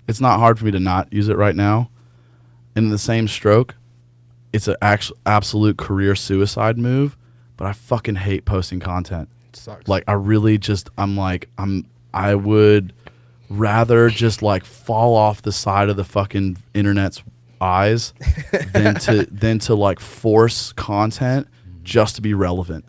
It's not hard for me to not use it right now. In the same stroke, it's an absolute career suicide move, but I fucking hate posting content. It sucks. Like, I really just, I would rather just like fall off the side of the fucking internet's eyes than to like force content just to be relevant.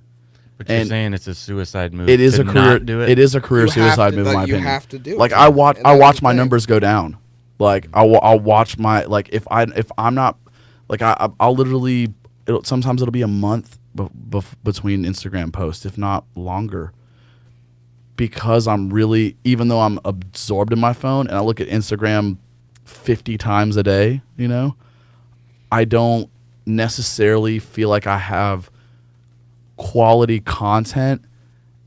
But you're saying it's a suicide move. It is to a career. not do it. It is a career You have suicide to, move, in like, my you opinion. have to do it. Like, And I that's watch the my thing. numbers go down. Like, I'll watch my, like, if I'm not, like, I'll literally, sometimes it'll be a month between Instagram posts, if not longer, because I'm really, even though I'm absorbed in my phone and I look at Instagram 50 times a day, you know, I don't necessarily feel like I have quality content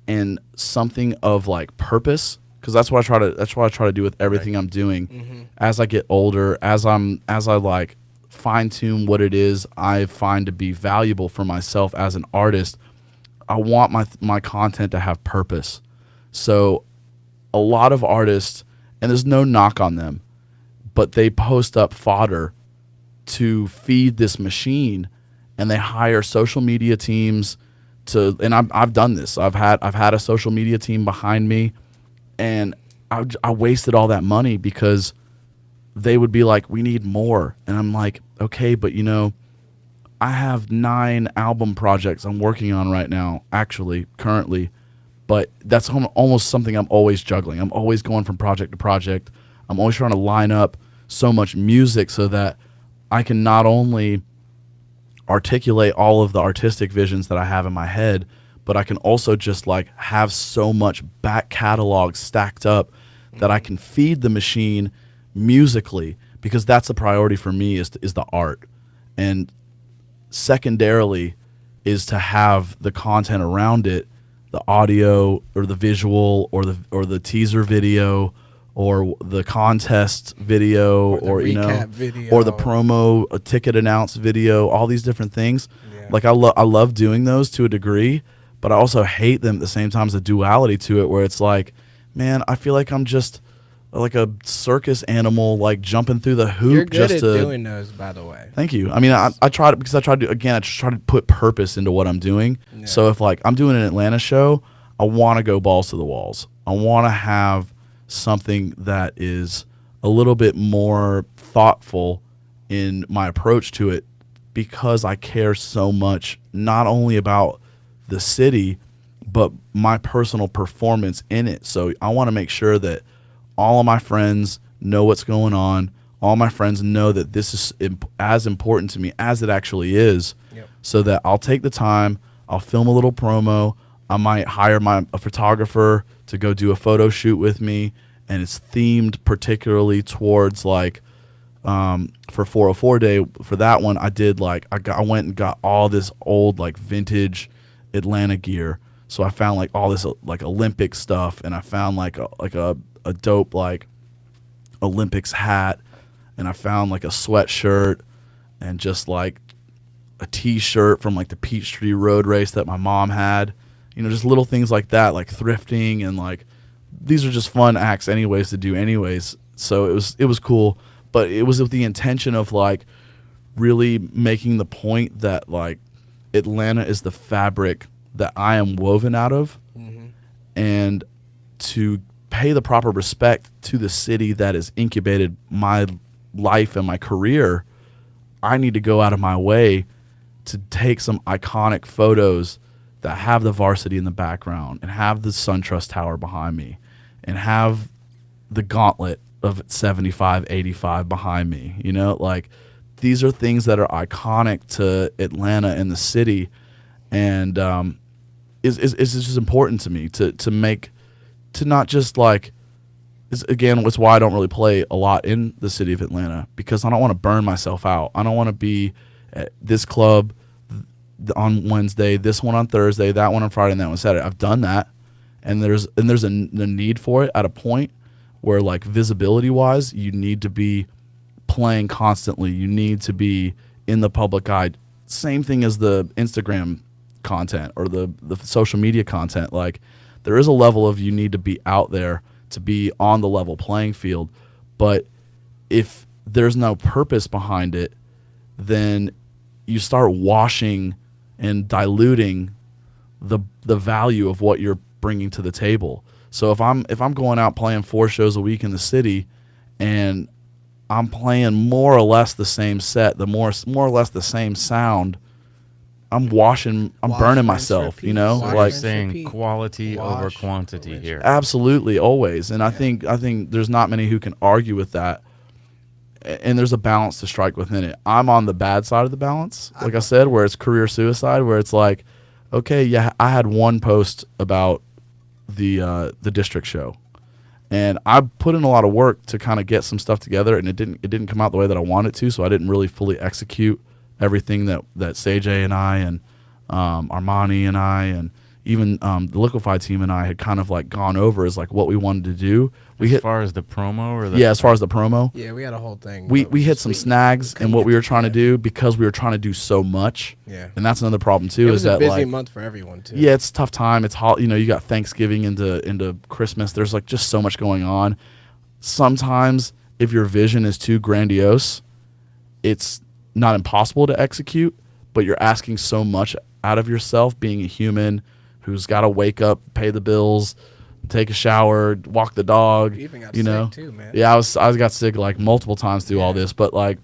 and something of like purpose, because that's what I try to do with everything I'm doing. As I get older, as I like fine tune what it is I find to be valuable for myself as an artist, I want my content to have purpose. So a lot of artists, and there's no knock on them, but they post up fodder to feed this machine, and they hire social media teams to, and I've done this. I've had a social media team behind me, and I wasted all that money because they would be like, we need more. And I'm like, okay, but you know, I have 9 album projects I'm working on right now, actually, currently, but that's almost something I'm always juggling. I'm always going from project to project. I'm always trying to line up so much music so that I can not only articulate all of the artistic visions that I have in my head, but I can also just like have so much back catalog stacked up that I can feed the machine musically, because that's the priority for me is the art. And secondarily is to have the content around it, the audio or the visual or the teaser video or the contest video or you know recap video. or the promo a ticket announce video, all these different things. Yeah. Like I love doing those to a degree, but I also hate them at the same time as a duality to it, where it's like, man, I feel like I'm just like a circus animal, like jumping through the hoop. You're good just at to doing those, by the way. Thank you. I mean, I try to, because I just try to put purpose into what I'm doing. Yeah. So if like I'm doing an Atlanta show, I want to go balls to the walls. I want to have something that is a little bit more thoughtful in my approach to it, because I care so much, not only about the city, but my personal performance in it. So I want to make sure that all of my friends know what's going on. All my friends know that this is as important to me as it actually is. Yep. So that I'll take the time, I'll film a little promo. I might hire a photographer to go do a photo shoot with me, and it's themed particularly towards like for 404 Day. For that one, I did like I went and got all this old like vintage Atlanta gear. So I found like all this like Olympic stuff, and I found like a dope like Olympics hat, and I found like a sweatshirt and just like a t-shirt from like the Peachtree Road Race that my mom had. You know, just little things like that, like thrifting and like these are just fun acts anyways to do anyways. So it was cool, but it was with the intention of like really making the point that like Atlanta is the fabric that I am woven out of, and to pay the proper respect to the city that has incubated my life and my career. I need to go out of my way to take some iconic photos that have the varsity in the background and have the SunTrust Tower behind me and have the gauntlet of 75, 85 behind me. You know, like these are things that are iconic to Atlanta and the city, and is just important to me to make, to not just like, again, it's why I don't really play a lot in the city of Atlanta, because I don't want to burn myself out. I don't want to be at this club on Wednesday, this one on Thursday, that one on Friday, and that one on Saturday. I've done that, and there's a need for it at a point where, like, visibility wise, you need to be playing constantly. You need to be in the public eye. Same thing as the Instagram content or the social media content. Like, there is a level of you need to be out there to be on the level playing field, but if there's no purpose behind it, then you start washing and diluting the value of what you're bringing to the table. So if I'm going out playing 4 shows a week in the city, and I'm playing more or less the same set, more or less the same sound, I'm burning myself, you know. Like saying quality over quantity here. Absolutely, always. And I think there's not many who can argue with that. And there's a balance to strike within it. I'm on the bad side of the balance, like I said, where it's career suicide, where it's like, okay, yeah, I had one post about the district show, and I put in a lot of work to kind of get some stuff together, and it didn't come out the way that I wanted to, so I didn't really fully execute everything that Sejay and I and Armani and I and even the Liquified team and I had kind of like gone over as like what we wanted to do. As far as the promo, or as far as the promo, yeah, we had a whole thing. We hit some snags in what we were trying to do, because we were trying to do so much. Yeah, and that's another problem too. It was is a that busy like, month for everyone too. Yeah, it's a tough time. It's hot. You know, you got Thanksgiving into Christmas. There's like just so much going on. Sometimes if your vision is too grandiose, it's not impossible to execute, but you're asking so much out of yourself, being a human who's got to wake up, pay the bills, take a shower, walk the dog. You even got you know, sick too, man. Yeah, I got sick like multiple times through all this, but like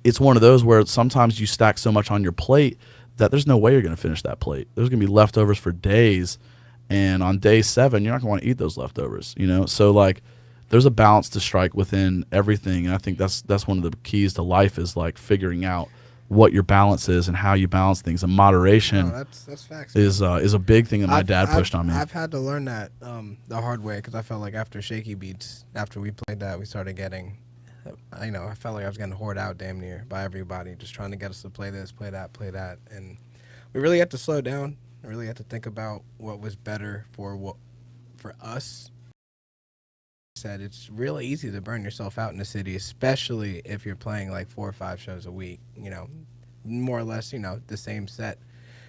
it's one of those where sometimes you stack so much on your plate that there's no way you're going to finish that plate. There's going to be leftovers for days, and on day 7 you're not going to want to eat those leftovers, you know? So like there's a balance to strike within everything, and I think that's one of the keys to life, is like figuring out what your balance is and how you balance things. And moderation that's facts, is a big thing that my dad pushed on me. I've had to learn that the hard way, because I felt like after Shaky Beats, after we played that, we started getting, I felt like I was getting hoarded out damn near by everybody, just trying to get us to play this, play that, and we really had to slow down. We really had to think about what was better for us. Said it's really easy to burn yourself out in the city, especially if you're playing like 4 or 5 shows a week, you know, more or less, you know, the same set.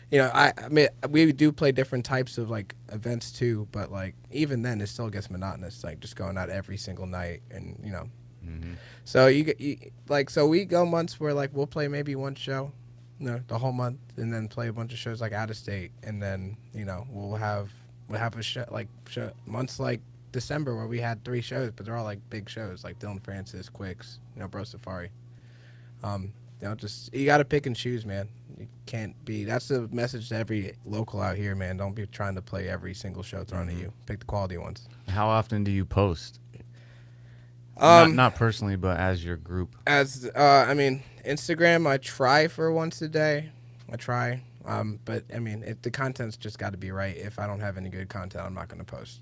You know, I mean, we do play different types of like events too, but like even then it still gets monotonous, like just going out every single night, and you know. So so we go months where like we'll play maybe 1 show, you know, the whole month, and then play a bunch of shows like out of state, and then, you know, we'll have a show like months like December where we had 3 shows, but they're all like big shows, like Dylan Francis, Quicks, you know, Bro Safari. You know, just you got to pick and choose, man. You can't be. That's the message to every local out here, man. Don't be trying to play every single show thrown at you. Pick the quality ones. How often do you post? Not personally, but as your group. I mean, Instagram, I try for once a day. I try, but I mean, the content's just got to be right. If I don't have any good content, I'm not going to post.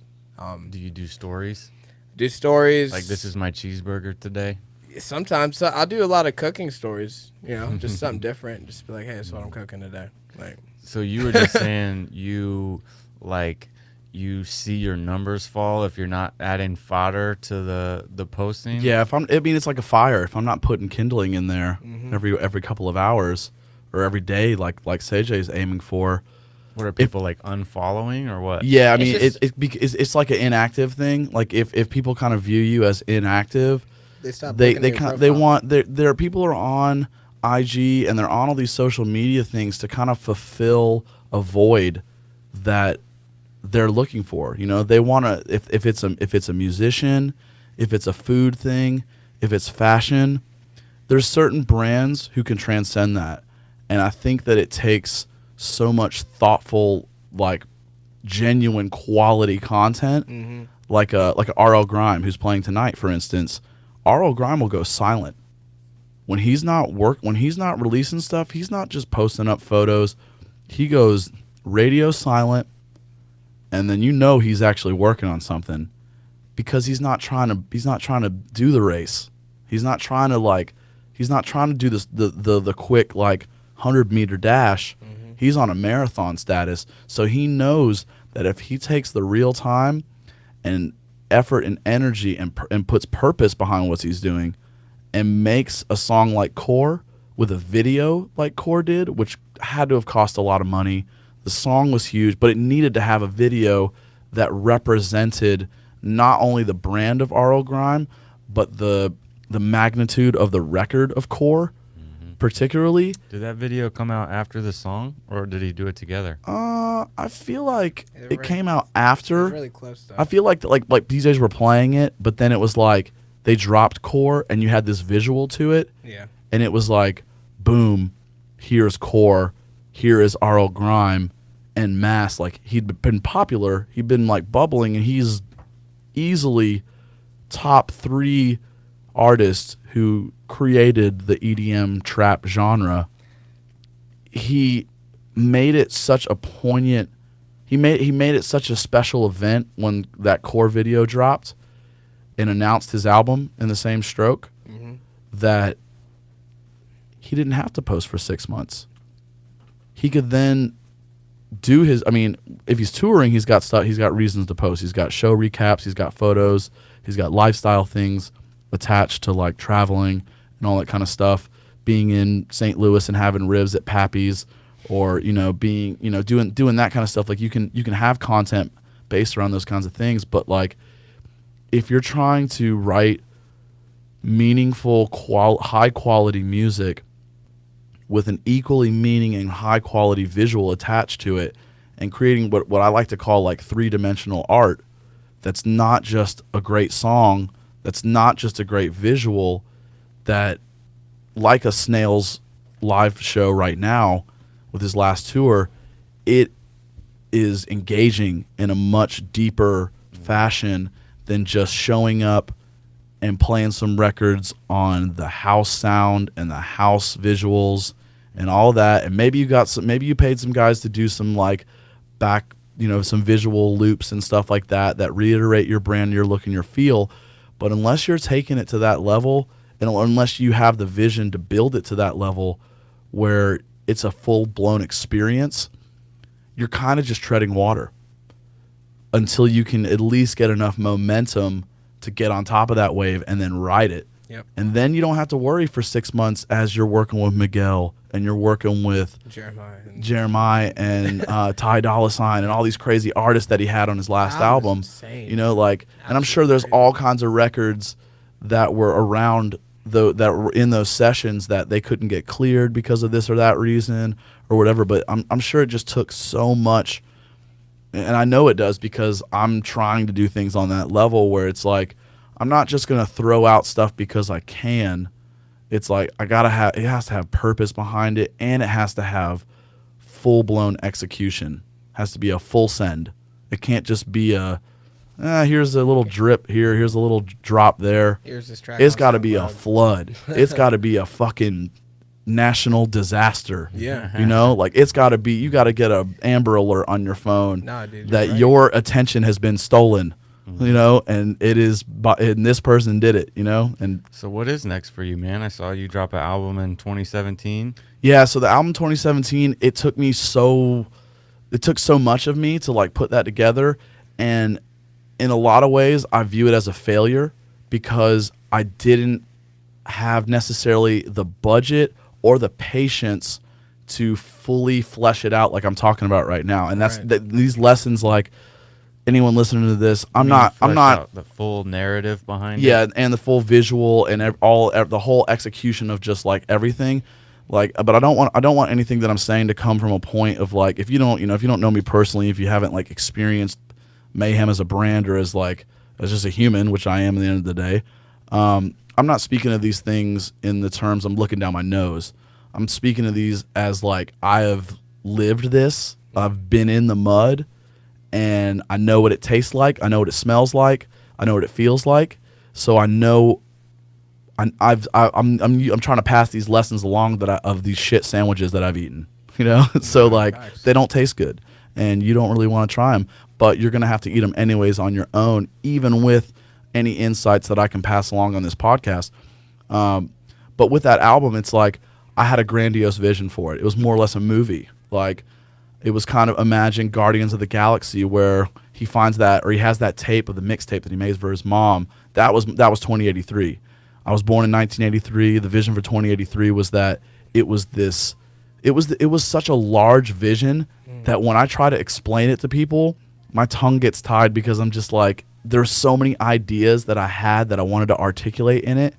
Do you do stories? Do stories. Like, this is my cheeseburger today? Sometimes. So I'll do a lot of cooking stories, you know, just something different. Just be like, hey, that's what I'm cooking today. Like, so you were just saying you see your numbers fall if you're not adding fodder to the posting? Yeah, it's like a fire. If I'm not putting kindling in there every couple of hours or every day, like Sejay's aiming for, What are people like unfollowing or what? Yeah, I mean, It's it's like an inactive thing. Like if people kind of view you as inactive, They stop. they looking at your kind they profile. want there are people who are on IG and they're on all these social media things to kind of fulfill a void that they're looking for. You know, they want to if it's a musician, if it's a food thing, if it's fashion, there's certain brands who can transcend that. And I think that it takes so much thoughtful, like genuine quality content, like a RL Grime who's playing tonight, for instance. RL Grime will go silent when he's not releasing stuff. He's not just posting up photos. He goes radio silent, and then you know he's actually working on something because he's not trying to do the race. He's not trying to do this the quick like 100-meter dash. He's on a marathon status, so he knows that if he takes the real time and effort and energy and puts purpose behind what he's doing and makes a song like Core with a video like Core did, which had to have cost a lot of money. The song was huge, but it needed to have a video that represented not only the brand of RL Grime, but the magnitude of the record of Core. Particularly, Did that video come out after the song, or did he do it together? I feel like It it came out It's after. really close though. I feel like DJs were playing it, but then it was like they dropped Core, and you had this visual to it, Yeah. and it was like, boom, here's Core, here is RL Grime, and Mass. Like he'd been popular, he'd been like bubbling, and he's easily top 3 artists who created the EDM trap genre. He made it such a poignant. He made it such a special event when that Core video dropped, and announced his album in the same stroke, that he didn't have to post for 6 months. He could then do his. I mean, if he's touring, he's got stuff. He's got reasons to post. He's got show recaps. He's got photos. He's got lifestyle things attached to like traveling and all that kind of stuff. Being in St. Louis and having ribs at Pappy's, or being doing that kind of stuff. Like you can have content based around those kinds of things. But like, if you're trying to write meaningful, high quality music with an equally meaning and high quality visual attached to it, and creating what I like to call like 3-dimensional art, that's not just a great song, that's not just a great visual, that like a Snail's live show right now with his last tour, it is engaging in a much deeper fashion than just showing up and playing some records on the house sound and the house visuals and all that. And maybe you paid some guys to do some like back, some visual loops and stuff like that reiterate your brand, your look, and your feel. But unless you're taking it to that level, and unless you have the vision to build it to that level where it's a full-blown experience, you're kind of just treading water until you can at least get enough momentum to get on top of that wave and then ride it. Yep. And then you don't have to worry for 6 months as you're working with Miguel and you're working with Jeremiah and Ty Dolla $ign and all these crazy artists that he had on his last album. Insane. And I'm sure there's all kinds of records that were around that were in those sessions that they couldn't get cleared because of this or that reason or whatever. But I'm sure it just took so much, and I know it does because I'm trying to do things on that level where it's like I'm not just gonna throw out stuff because I can. It's like it has to have purpose behind it, and it has to have full-blown execution. It has to be a full send. It can't just be here's a little drip here, here's a little drop there. Here's this track. It's got to be a flood. It's got to be a fucking national disaster. Yeah. Like it's got to be. You got to get a Amber Alert on your phone Nah, dude, that you're right. your attention has been stolen. And it is, and this person did it. And So what is next for you, man? I saw you drop an album in 2017. yeah, so the album 2017, it took so much of me to like put that together, and in a lot of ways I view it as a failure because I didn't have necessarily the budget or the patience to fully flesh it out like I'm talking about right now. And that's Right. these lessons, like anyone listening to this, I'm not the full narrative behind yeah, it. and the full visual and the whole execution of just like everything. Like, but I don't want anything that I'm saying to come from a point of like, if you don't know me personally, if you haven't like experienced Mayhem as a brand or as just a human, which I am at the end of the day, I'm not speaking of these things in the terms I'm looking down my nose. I'm speaking of these as like, I have lived this, I've been in the mud, and I know what it tastes like, I know what it smells like, I know what it feels like. So I know I'm trying to pass these lessons along of these shit sandwiches that I've eaten, you know. So like, Nice. they don't taste good, and you don't really want to try them, but you're gonna have to eat them anyways on your own, even with any insights that I can pass along on this podcast. But with that album, it's like I had a grandiose vision for it. It was more or less a movie. Like, it was kind of, imagine Guardians of the Galaxy, where he finds that, or he has that tape of the mixtape that he made for his mom. That was 2083. I was born in 1983. The vision for 2083 was that it was such a large vision that when I try to explain it to people, my tongue gets tied, because I'm just like, there's so many ideas that I had that I wanted to articulate in it,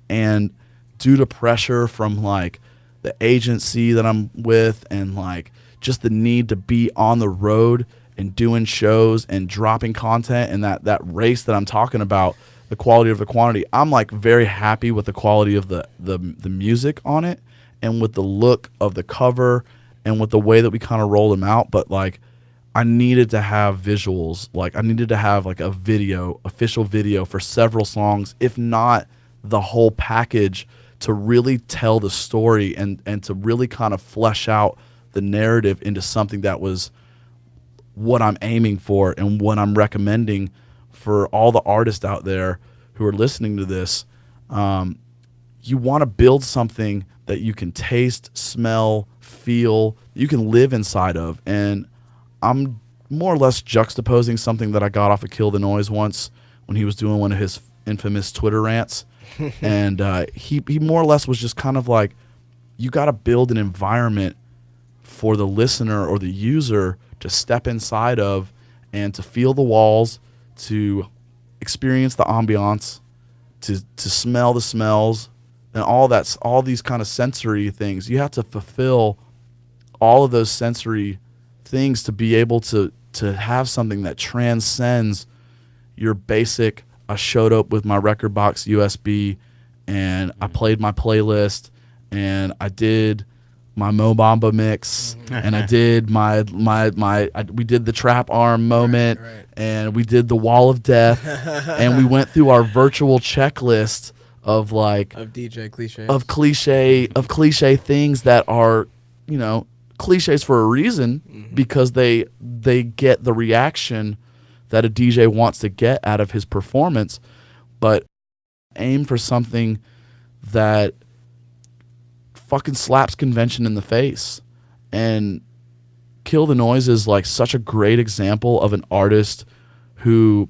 and due to pressure from like the agency that I'm with, and like just the need to be on the road and doing shows and dropping content, and that race that I'm talking about, the quality of the quantity, I'm like very happy with the quality of the music on it, and with the look of the cover, and with the way that we kind of rolled them out. But like, I needed to have visuals. Like, I needed to have like a official video for several songs, if not the whole package, to really tell the story and to really kind of flesh out the narrative into something that was what I'm aiming for and what I'm recommending for all the artists out there who are listening to this. You want to build something that you can taste, smell, feel, you can live inside of. And I'm more or less juxtaposing something that I got off of Kill the Noise once when he was doing one of his infamous Twitter rants. And he more or less was just kind of like, you got to build an environment for the listener or the user to step inside of, and to feel the walls, to experience the ambiance, to smell the smells, and all these kind of sensory things. You have to fulfill all of those sensory things to be able to have something that transcends your basic, I showed up with my record box USB and I played my playlist and I did my Mo Bamba mix and I did we did the trap arm moment, Right. and we did the wall of death and we went through our virtual checklist of like Of DJ cliches. of cliche things that are, you know, cliches for a reason, because they get the reaction that a DJ wants to get out of his performance, but aim for something that fucking slaps convention in the face. And Kill the Noise is like such a great example of an artist who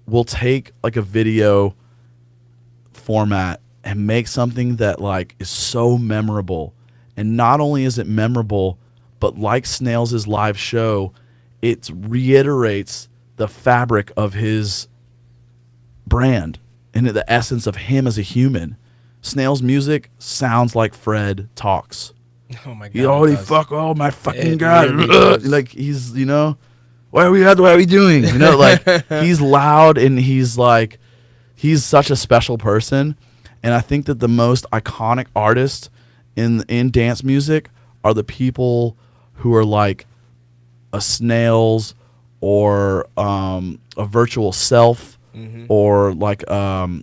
will take like a video format and make something that like is so memorable. And not only is it memorable, but like Snails' live show, it reiterates the fabric of his brand and the essence of him as a human. Snails' music sounds like Fred talks. Oh my god. He already oh my fucking It god. really does. Like, he's, you know, what are we doing? You know, like, he's loud and he's like, he's such a special person. And I think that the most iconic artists in dance music are the people who are like a Snails or a Virtual Self, or like a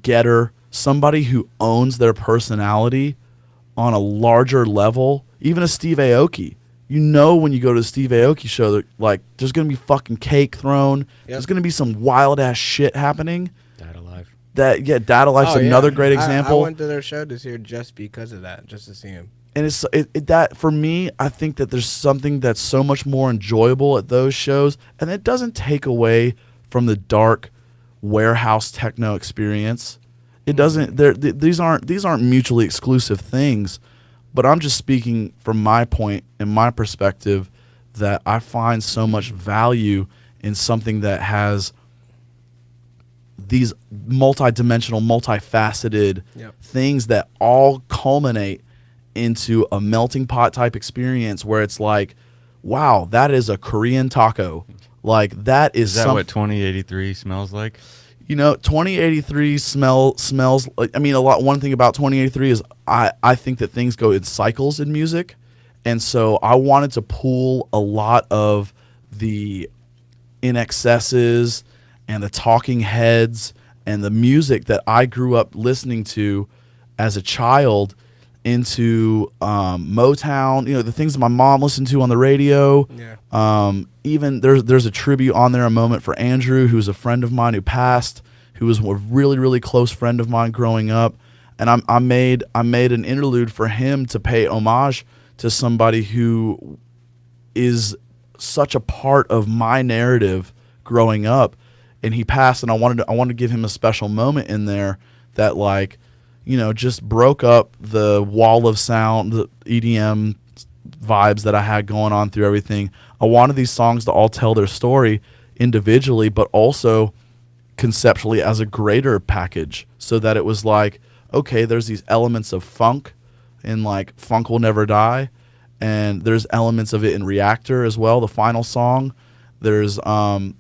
Getter, somebody who owns their personality on a larger level. Even a Steve Aoki. You know, when you go to the Steve Aoki show, that like there's gonna be fucking cake thrown. Yep. There's gonna be some wild ass shit happening. Data Life. Data Life's another great example. I went to their show this year just because of that, just to see him. And it's that for me, I think that there's something that's so much more enjoyable at those shows, and it doesn't take away from the dark warehouse techno experience. It doesn't. These aren't mutually exclusive things, But I'm just speaking from my point and my perspective that I find so much value in something that has these multi-dimensional, multifaceted things that all culminate into a melting pot type experience where it's like, wow, that is a Korean taco. Like that is that what 2083 smells like? 2083 smells like, I mean, one thing about 2083 is I think that things go in cycles in music. And so I wanted to pull a lot of the In Excesses and the Talking Heads and the music that I grew up listening to as a child into Motown, the things that my mom listened to on the radio. Even there's a tribute on there, a moment for Andrew, who's a friend of mine who passed, who was a really, really close friend of mine growing up. And I made an interlude for him to pay homage to somebody who is such a part of my narrative growing up. And he passed, and I wanted to give him a special moment in there that, like, just broke up the wall of sound, the EDM vibes that I had going on through everything. I wanted these songs to all tell their story individually, but also conceptually as a greater package, so that it was like, okay, there's these elements of funk in like Funk Will Never Die, and there's elements of it in Reactor as well, the final song. There's the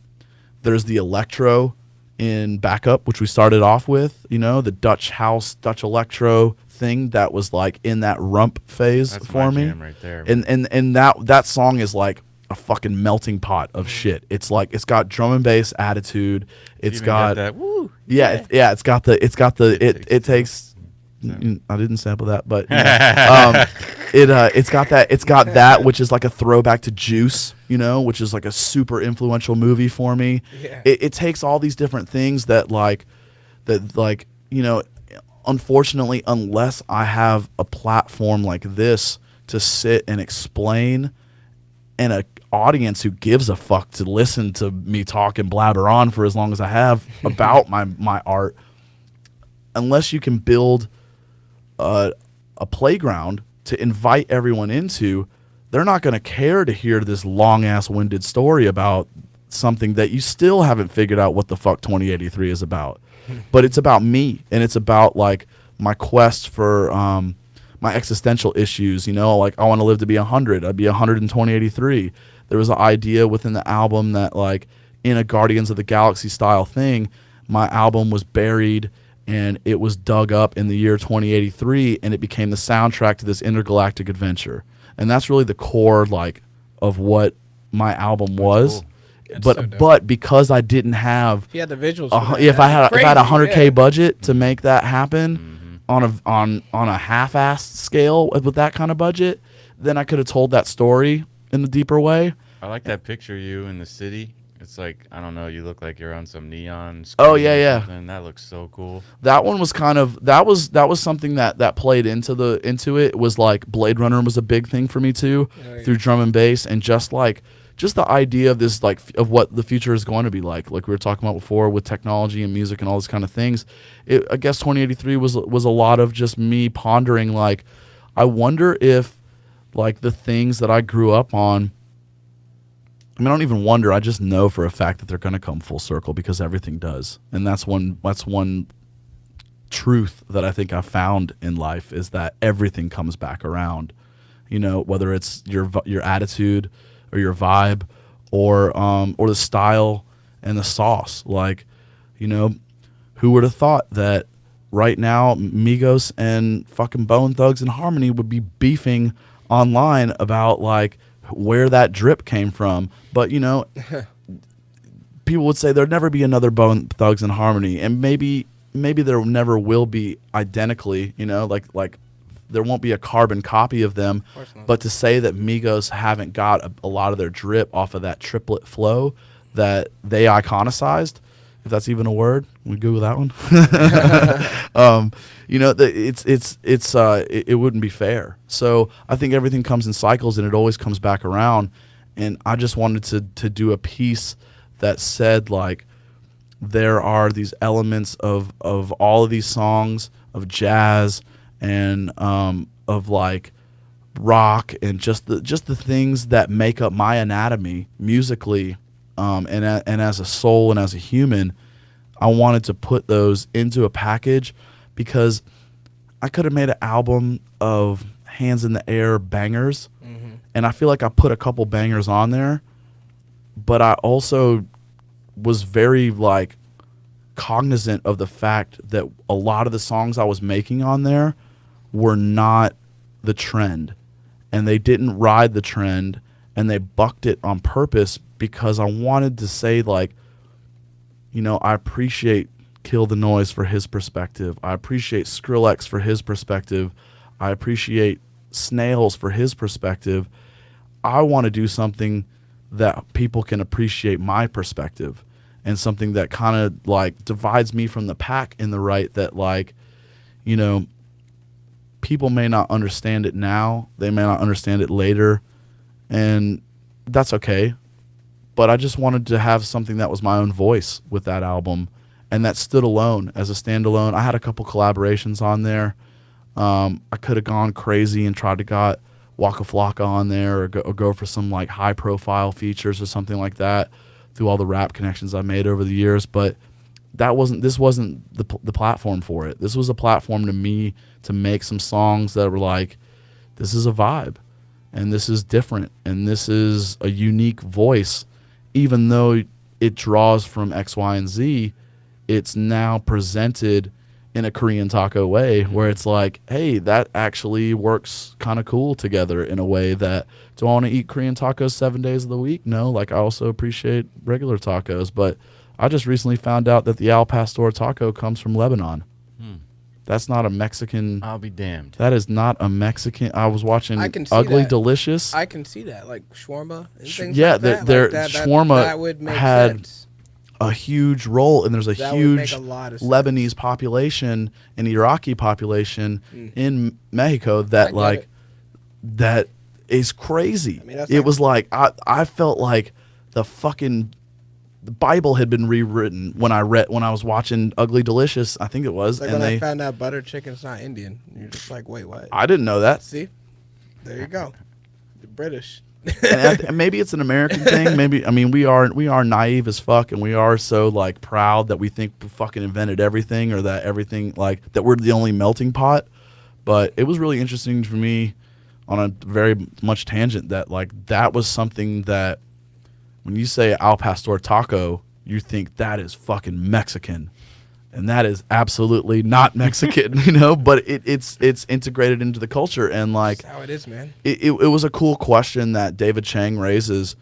electro in Backup, which we started off with, the Dutch house, Dutch electro thing that was like in that rump phase. That's for me. Jam right there. And that song is like a fucking melting pot of shit. It's like, it's got drum and bass attitude. It's got that woo. It's got the it takes. I didn't sample that, but it's got that, which is like a throwback to Juice, which is like a super influential movie for me. It takes all these different things that unfortunately, unless I have a platform like this to sit and explain, and an audience who gives a fuck to listen to me talk and blabber on for as long as I have about my art, unless you can build a playground to invite everyone into, they're not going to care to hear this long-ass winded story about something that you still haven't figured out what the fuck 2083 is about. But it's about me, and it's about like my quest for my existential issues. Like I want to live to be 100. I'd be 100 in 2083. There was an idea within the album that, like, in a Guardians of the Galaxy style thing, my album was buried and it was dug up in the year 2083, and it became the soundtrack to this intergalactic adventure. And that's really the core, like, of what my album was. Cool. But because I didn't have, if you had the visuals, if I had a 100K budget to make that happen on a half-assed scale with that kind of budget, then I could have told that story in the deeper way. I like that picture of you in the city. It's like, I don't know, you look like you're on some neon screen. Oh yeah. And that looks so cool. That one was kind of that was something that played into it. It was like Blade Runner was a big thing for me too, through drum and bass, and just the idea of this, like, of what the future is going to be like we were talking about before with technology and music and all these kind of things. I guess 2083 was a lot of just me pondering, like, I wonder if, like, the things that I grew up on, I mean, I don't even wonder, I just know for a fact that they're going to come full circle, because everything does. And that's one truth that I think I found in life, is that everything comes back around. Whether it's your attitude or your vibe, or the style and the sauce. Like, who would have thought that right now Migos and fucking Bone Thugs and Harmony would be beefing online about, like, where that drip came from. But people would say there'd never be another Bone Thugs and Harmony, and maybe there never will be identically, like there won't be a carbon copy of them. But to say that Migos haven't got a lot of their drip off of that triplet flow that they iconicized, if that's even a word, we Google that one. It wouldn't be fair. So I think everything comes in cycles, and it always comes back around. And I just wanted to do a piece that said, like, there are these elements of all of these songs, of jazz, and of, like, rock and just the things that make up my anatomy musically, and as a soul and as a human. I wanted to put those into a package because I could have made an album of hands in the air bangers, and I feel like I put a couple bangers on there, but I also was very like cognizant of the fact that a lot of the songs I was making on there were not the trend, and they didn't ride the trend, and they bucked it on purpose because I wanted to say, like, you know, I appreciate Kill the Noise for his perspective. I appreciate Skrillex for his perspective. I appreciate Snails for his perspective. I want to do something that people can appreciate my perspective, and something that kind of like divides me from the pack in the right that, like, you know, people may not understand it now. They may not understand it later, and that's okay. But I just wanted to have something that was my own voice with that album, and that stood alone as a standalone. I had a couple collaborations on there. I could have gone crazy and tried to got Waka Flocka on there, or go for some like high profile features or something like that through all the rap connections I made over the years. But this wasn't the platform for it. This was a platform to me to make some songs that were like, this is a vibe, and this is different, and this is a unique voice. Even though it draws from X, Y, and Z, it's now presented in a Korean taco way, where it's like, hey, that actually works kind of cool together in a way that, do I want to eat Korean tacos 7 days of the week? No, like, I also appreciate regular tacos. But I just recently found out that the Al Pastor taco comes from Lebanon. That's not a Mexican. I'll be damned. That is not a Mexican. I was watching Ugly Delicious. I can see that, like shawarma and things yeah, like that. Shawarma that would make had sense. a huge role, and there's a That would huge make a lot of sense. Lebanese population and Iraqi population in Mexico that like it. that is crazy. I mean, that's it like- was like I felt like the fucking Bible had been rewritten when I was watching Ugly Delicious, I think it was, Like and when they I found out butter chicken's not Indian, you're just like, wait, what? I didn't know that. See, there you go, the British. And maybe it's an American thing. Maybe, I mean, we are naive as fuck, and we are so like proud that we think we fucking invented everything, or that everything, like, that we're the only melting pot. But it was really interesting for me, on a very much tangent, that like that was something that when you say Al Pastor taco, you think that is fucking Mexican. And that is absolutely not Mexican, you know, but it's integrated into the culture. And like, That's how it is, man. it was a cool question that David Chang raises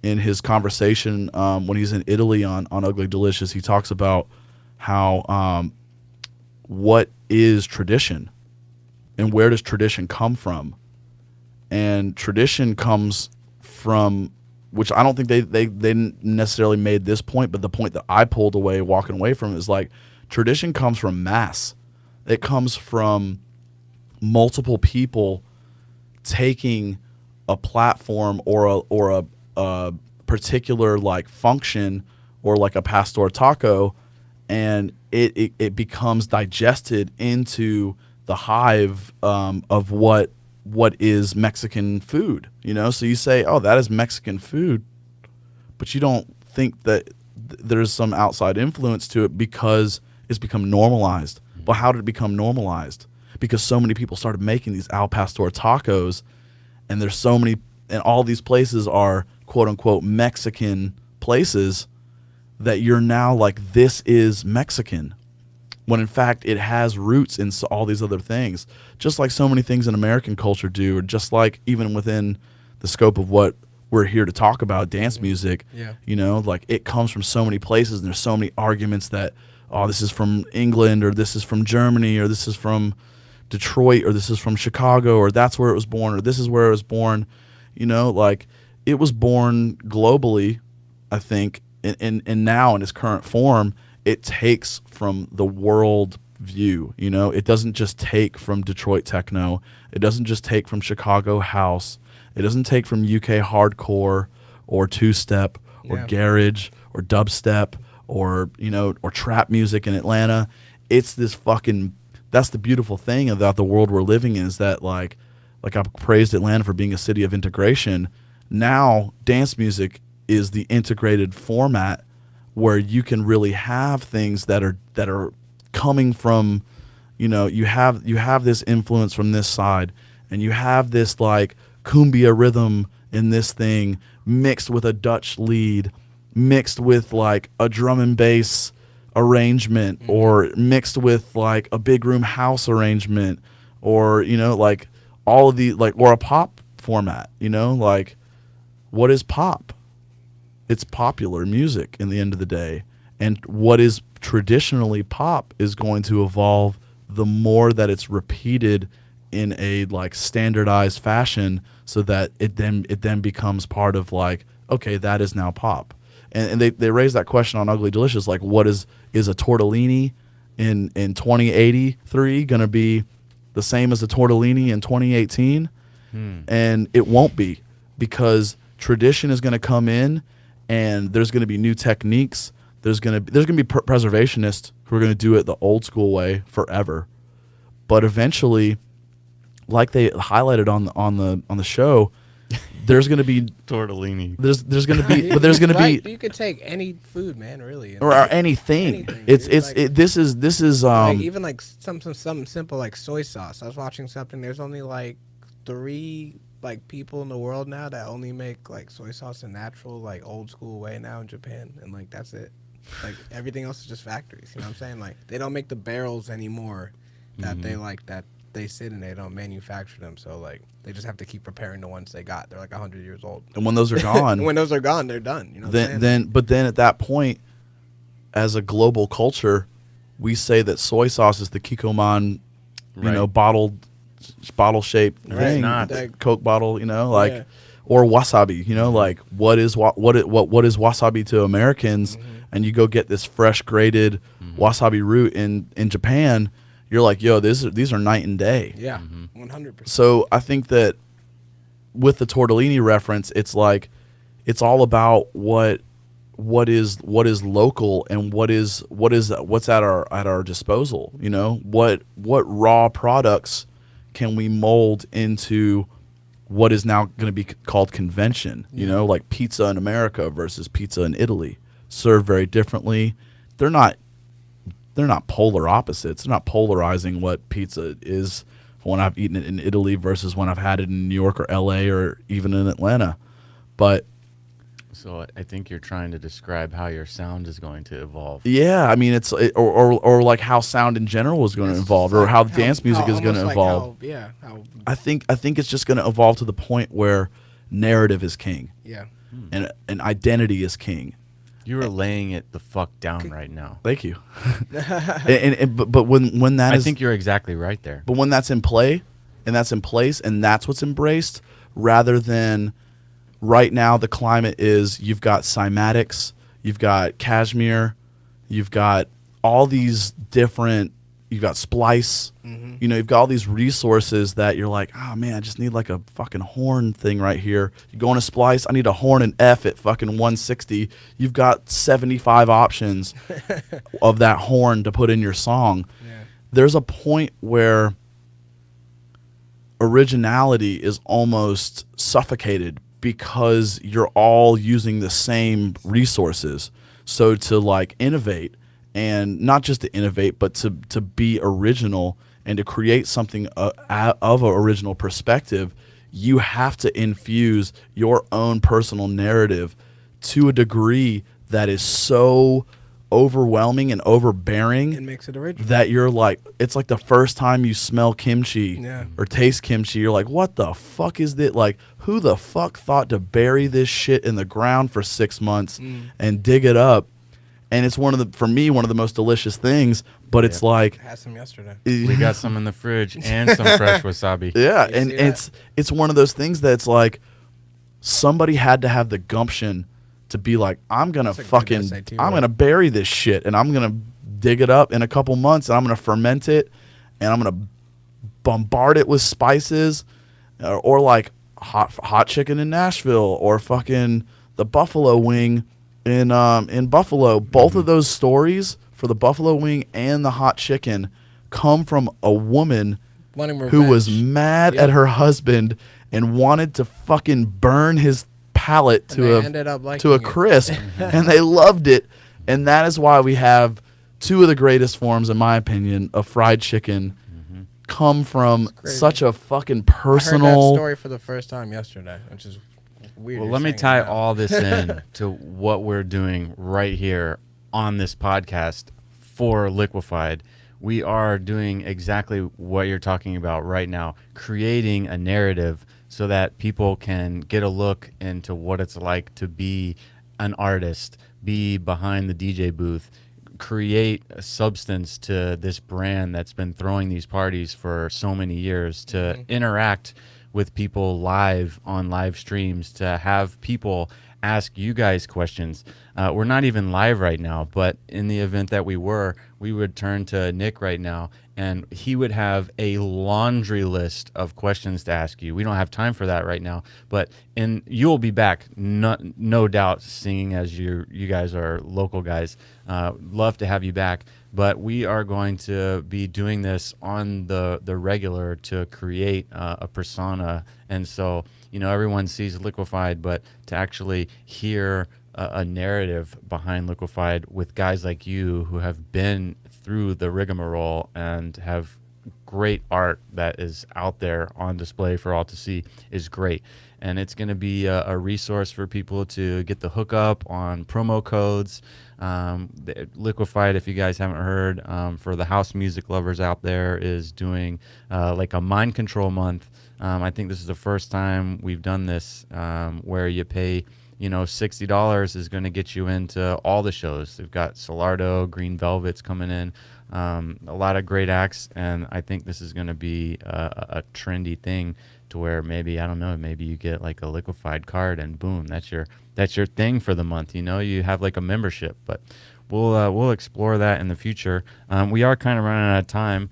in his conversation when he's in Italy on Ugly Delicious. He talks about how what is tradition, and where does tradition come from? And tradition comes from, which I don't think they necessarily made this point, but the point that I pulled away, walking away from, is like, tradition comes from mass. It comes from multiple people taking a platform or a particular like function, or like a pastor taco, and it becomes digested into the hive of what is Mexican food, you know? So you say, oh, that is Mexican food, but you don't think that there's some outside influence to it because it's become normalized. But how did it become normalized? Because so many people started making these Al Pastor tacos, and there's so many, and all these places are quote unquote Mexican places, that you're now like, this is Mexican, when in fact it has roots in all these other things, just like so many things in American culture do, or just like even within the scope of what we're here to talk about, dance music. Yeah. You know, like, it comes from so many places, and there's so many arguments that, oh, this is from England, or this is from Germany, or this is from Detroit, or this is from Chicago, or that's where it was born, or this is where it was born. You know, like, it was born globally, I think, and now in its current form, it takes from the world view. You know, it doesn't just take from Detroit techno. It doesn't just take from Chicago house. It doesn't take from UK hardcore, or two-step, or garage, or dubstep, or, you know, or trap music in Atlanta. It's this fucking, that's the beautiful thing about the world we're living in, is that like like I praised Atlanta for being a city of integration. Now dance music is the integrated format where you can really have things that are coming from, you know, you have this influence from this side, and you have this like cumbia rhythm in this thing mixed with a Dutch lead, mixed with like a drum and bass arrangement, or mixed with like a big room house arrangement, or, you know, like all of the, like, or a pop format, you know, like what is pop? It's popular music in the end of the day. And what is traditionally pop is going to evolve the more that it's repeated in a like standardized fashion, so that it then becomes part of like, okay, that is now pop. And they raised that question on Ugly Delicious, like what is a tortellini in 2083 going to be the same as a tortellini in 2018? And it won't be, because tradition is going to come in, and there's going to be new techniques. There's going to be preservationists who are going to do it the old school way forever. But eventually, like they highlighted on the show, there's going to be tortellini. There's going to be, but there's going to be. You could take any food, man, really, or anything. This is like, even like something simple like soy sauce. I was watching something. There's only like 3 like people in the world now that only make like soy sauce a natural, like old school way now in Japan, and like that's it. Like everything else is just factories. You know what I'm saying? Like they don't make the barrels anymore that they like that they sit in. They don't manufacture them, so like they just have to keep preparing the ones they got. They're like 100 years old. And when those are gone, they're done. You know. Then at that point, as a global culture, we say that soy sauce is the Kikkoman, you know, bottle shaped thing, not Coke bottle, you know, like, or wasabi, you know, like what is wasabi to Americans? And you go get this fresh grated wasabi root in Japan, you're like, yo, these are night and day. Yeah, 100%. So I think that with the tortellini reference, it's like, it's all about what is local, and what's at our disposal. You know, what raw products can we mold into what is now going to be called convention? You know, like pizza in America versus pizza in Italy, served very differently. They're not polar opposites. They're not polarizing what pizza is when I've eaten it in Italy versus when I've had it in New York or LA or even in Atlanta. But so I think you're trying to describe how your sound is going to evolve. yeah, I mean, or like how sound in general is going to evolve, or how dance music is going to evolve. I think it's just going to evolve to the point where narrative is king. Yeah. And identity is king. You are laying it the fuck down right now. Thank you. But when that I think you're exactly right there. But when that's in play, and that's in place, and that's what's embraced, rather than right now the climate is, you've got cymatics, you've got cashmere, you've got all these different, you've got splice, you know, you've got all these resources that you're like, oh man, I just need like a fucking horn thing right here. You go on a splice, I need a horn and F at fucking 160. You've got 75 options of that horn to put in your song. Yeah. There's a point where originality is almost suffocated, because you're all using the same resources. So to like innovate, and not just to innovate, but to be original and to create something of an original perspective, you have to infuse your own personal narrative to a degree that is so overwhelming and overbearing. It makes it original. That you're like, it's like the first time you smell kimchi or taste kimchi, you're like, what the fuck is this? Like, who the fuck thought to bury this shit in the ground for 6 months and dig it up? And it's for me, one of the most delicious things, but it's like, I had some yesterday. We got some in the fridge and some fresh wasabi. Yeah. And it's one of those things that's like, somebody had to have the gumption to be like, I'm going to bury this shit, and I'm going to dig it up in a couple months, and I'm going to ferment it, and I'm going to bombard it with spices, or like hot chicken in Nashville, or fucking the buffalo wing in Buffalo. Both of those stories, for the buffalo wing and the hot chicken, come from a woman wanting who was revenge. mad at her husband and wanted to fucking burn his palate And they ended up to liking a it. crisp, and they loved it. And that is why we have two of the greatest forms, in my opinion, of fried chicken come from crazy. such a fucking I heard personal. that story for the first time yesterday, which is weird. Well, you're let me saying it tie now. all this in to what we're doing right here on this podcast for Liquified. We are doing exactly what you're talking about right now, creating a narrative so that people can get a look into what it's like to be an artist, be behind the DJ booth, create a substance to this brand that's been throwing these parties for so many years, to interact with people live on live streams, to have people ask you guys questions. We're not even live right now, but in the event that we were, we would turn to Nick right now and he would have a laundry list of questions to ask you. We don't have time for that right now, but you'll be back, no doubt, singing as you guys are local guys. Love to have you back, but we are going to be doing this on the regular to create a persona. And so, everyone sees Liquified, but to actually hear a narrative behind Liquified with guys like you who have been through the rigmarole and have great art that is out there on display for all to see is great. And it's going to be a resource for people to get the hookup on promo codes. Liquified, if you guys haven't heard, for the house music lovers out there, is doing like a mind control month. I think this is the first time we've done this, where you pay, $60 is going to get you into all the shows. They've got Solardo, Green Velvet's coming in, a lot of great acts, and I think this is going to be a trendy thing to where maybe, I don't know, maybe you get like a Liquified card and boom, that's your thing for the month. You have like a membership, but we'll explore that in the future. We are kind of running out of time,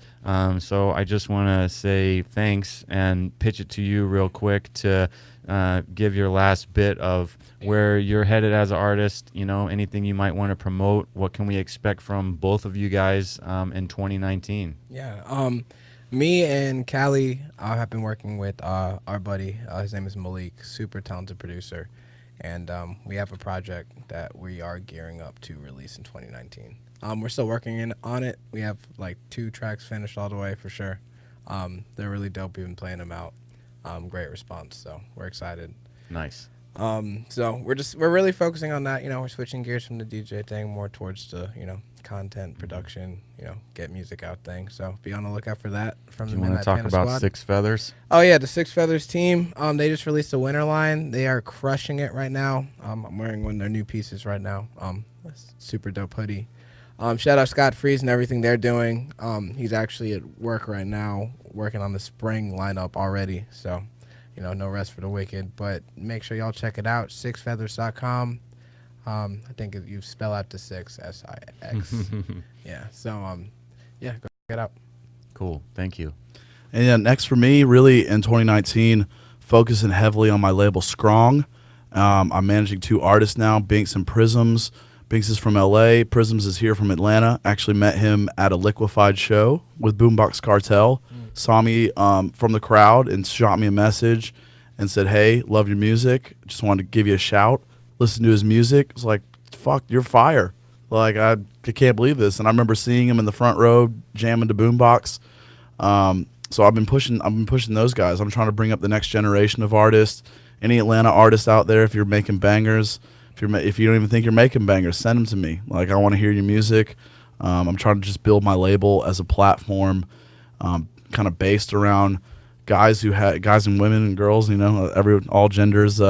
so I just want to say thanks and pitch it to you real quick to give your last bit of where you're headed as an artist, anything you might want to promote. What can we expect from both of you guys in 2019? Yeah. Me and Callie have been working with our buddy. His name is Malik, super talented producer. And we have a project that we are gearing up to release in 2019. We're still working on it. We have like 2 tracks finished all the way for sure. They're really dope. We've been playing them out. Great response. So we're excited. Nice. So we're really focusing on that. We're switching gears from the DJ thing more towards the, content production, get music out thing. So be on the lookout for that from Do the you want Midnite to talk Panda about Squad. Six Feathers? Oh yeah, the Six Feathers team. They just released a winter line. They are crushing it right now. I'm wearing one of their new pieces right now. Super dope hoodie. Shout out Scott Freeze and everything they're doing. He's actually at work right now, working on the spring lineup already. So, no rest for the wicked. But make sure y'all check it out. Sixfeathers.com. I think you spell out the 6 SIX. Yeah. So go check it out. Cool. Thank you. And yeah, next for me, really in 2019, focusing heavily on my label Strong. I'm managing 2 artists now, Binks and Prisms. Binks is from LA. Prisms is here from Atlanta. Actually met him at a Liquified show with Boombox Cartel. Saw me from the crowd and shot me a message and said, "Hey, love your music. Just wanted to give you a shout." Listened to his music. It's like, fuck, you're fire. Like, I can't believe this. And I remember seeing him in the front row jamming to Boombox. So I've been pushing those guys. I'm trying to bring up the next generation of artists. Any Atlanta artists out there, if you're making bangers, if you don't even think you're making bangers, send them to me. Like, I want to hear your music. I'm trying to just build my label as a platform, kind of based around guys and women and girls, all genders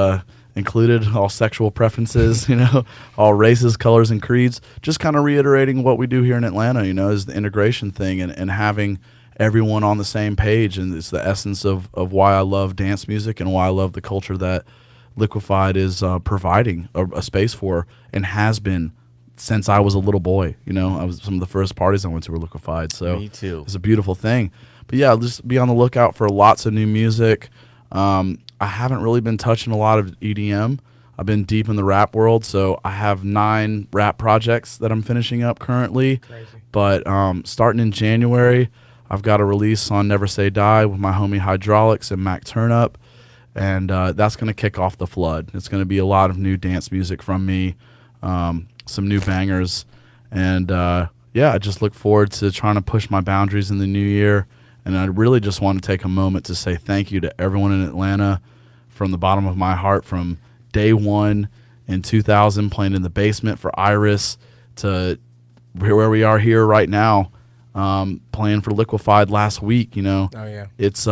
included, all sexual preferences, all races, colors, and creeds. Just kind of reiterating what we do here in Atlanta, is the integration thing and having everyone on the same page. And it's the essence of why I love dance music and why I love the culture that Liquified is providing a space for and has been since I was a little boy. Some of the first parties I went to were Liquified. So Me too. It's a beautiful thing. But yeah, just be on the lookout for lots of new music. I haven't really been touching a lot of EDM. I've been deep in the rap world, so I have 9 rap projects that I'm finishing up currently. Crazy. But starting in January, I've got a release on Never Say Die with my homie Hydraulics and Mac Turnup, and that's going to kick off the flood. It's going to be a lot of new dance music from me, some new bangers, and yeah, I just look forward to trying to push my boundaries in the new year. And I really just want to take a moment to say thank you to everyone in Atlanta from the bottom of my heart, from day one in 2000 playing in the basement for Iris to where we are here right now, playing for Liquified last week. You know, Oh yeah. it's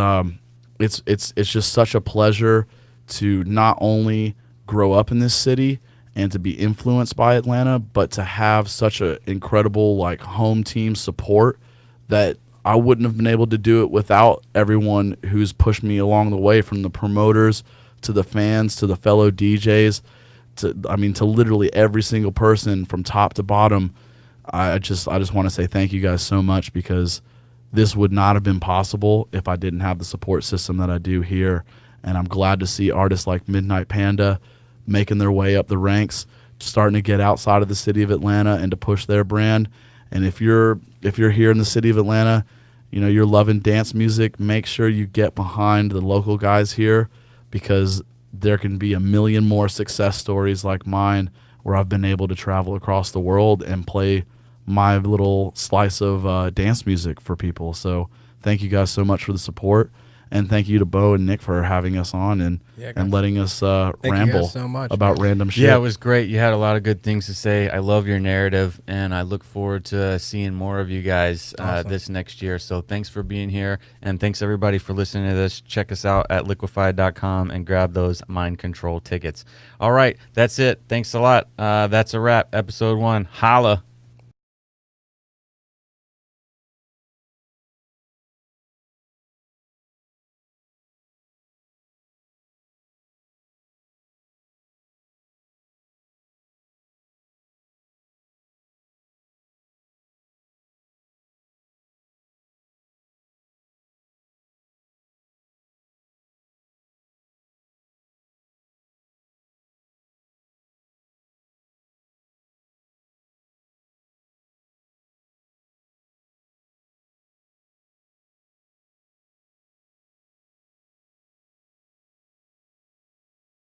just such a pleasure to not only grow up in this city and to be influenced by Atlanta, but to have such an incredible like home team support that I wouldn't have been able to do it without everyone who's pushed me along the way, from the promoters to the fans to the fellow DJs to literally every single person from top to bottom. I just want to say thank you guys so much, because this would not have been possible if I didn't have the support system that I do here. And I'm glad to see artists like Midnite Panda making their way up the ranks, starting to get outside of the city of Atlanta and to push their brand. And if you're here in the city of Atlanta, you know, you're loving dance music, make sure you get behind the local guys here, because there can be a million more success stories like mine where I've been able to travel across the world and play my little slice of dance music for people. So thank you guys so much for the support. And thank you to Bo and Nick for having us on and letting us ramble so much, about random shit. Yeah, it was great. You had a lot of good things to say. I love your narrative, and I look forward to seeing more of you guys this next year. So thanks for being here, and thanks everybody for listening to this. Check us out at liquified.com and grab those Mind Control tickets. All right, that's it. Thanks a lot. That's a wrap. Episode 1. Holla.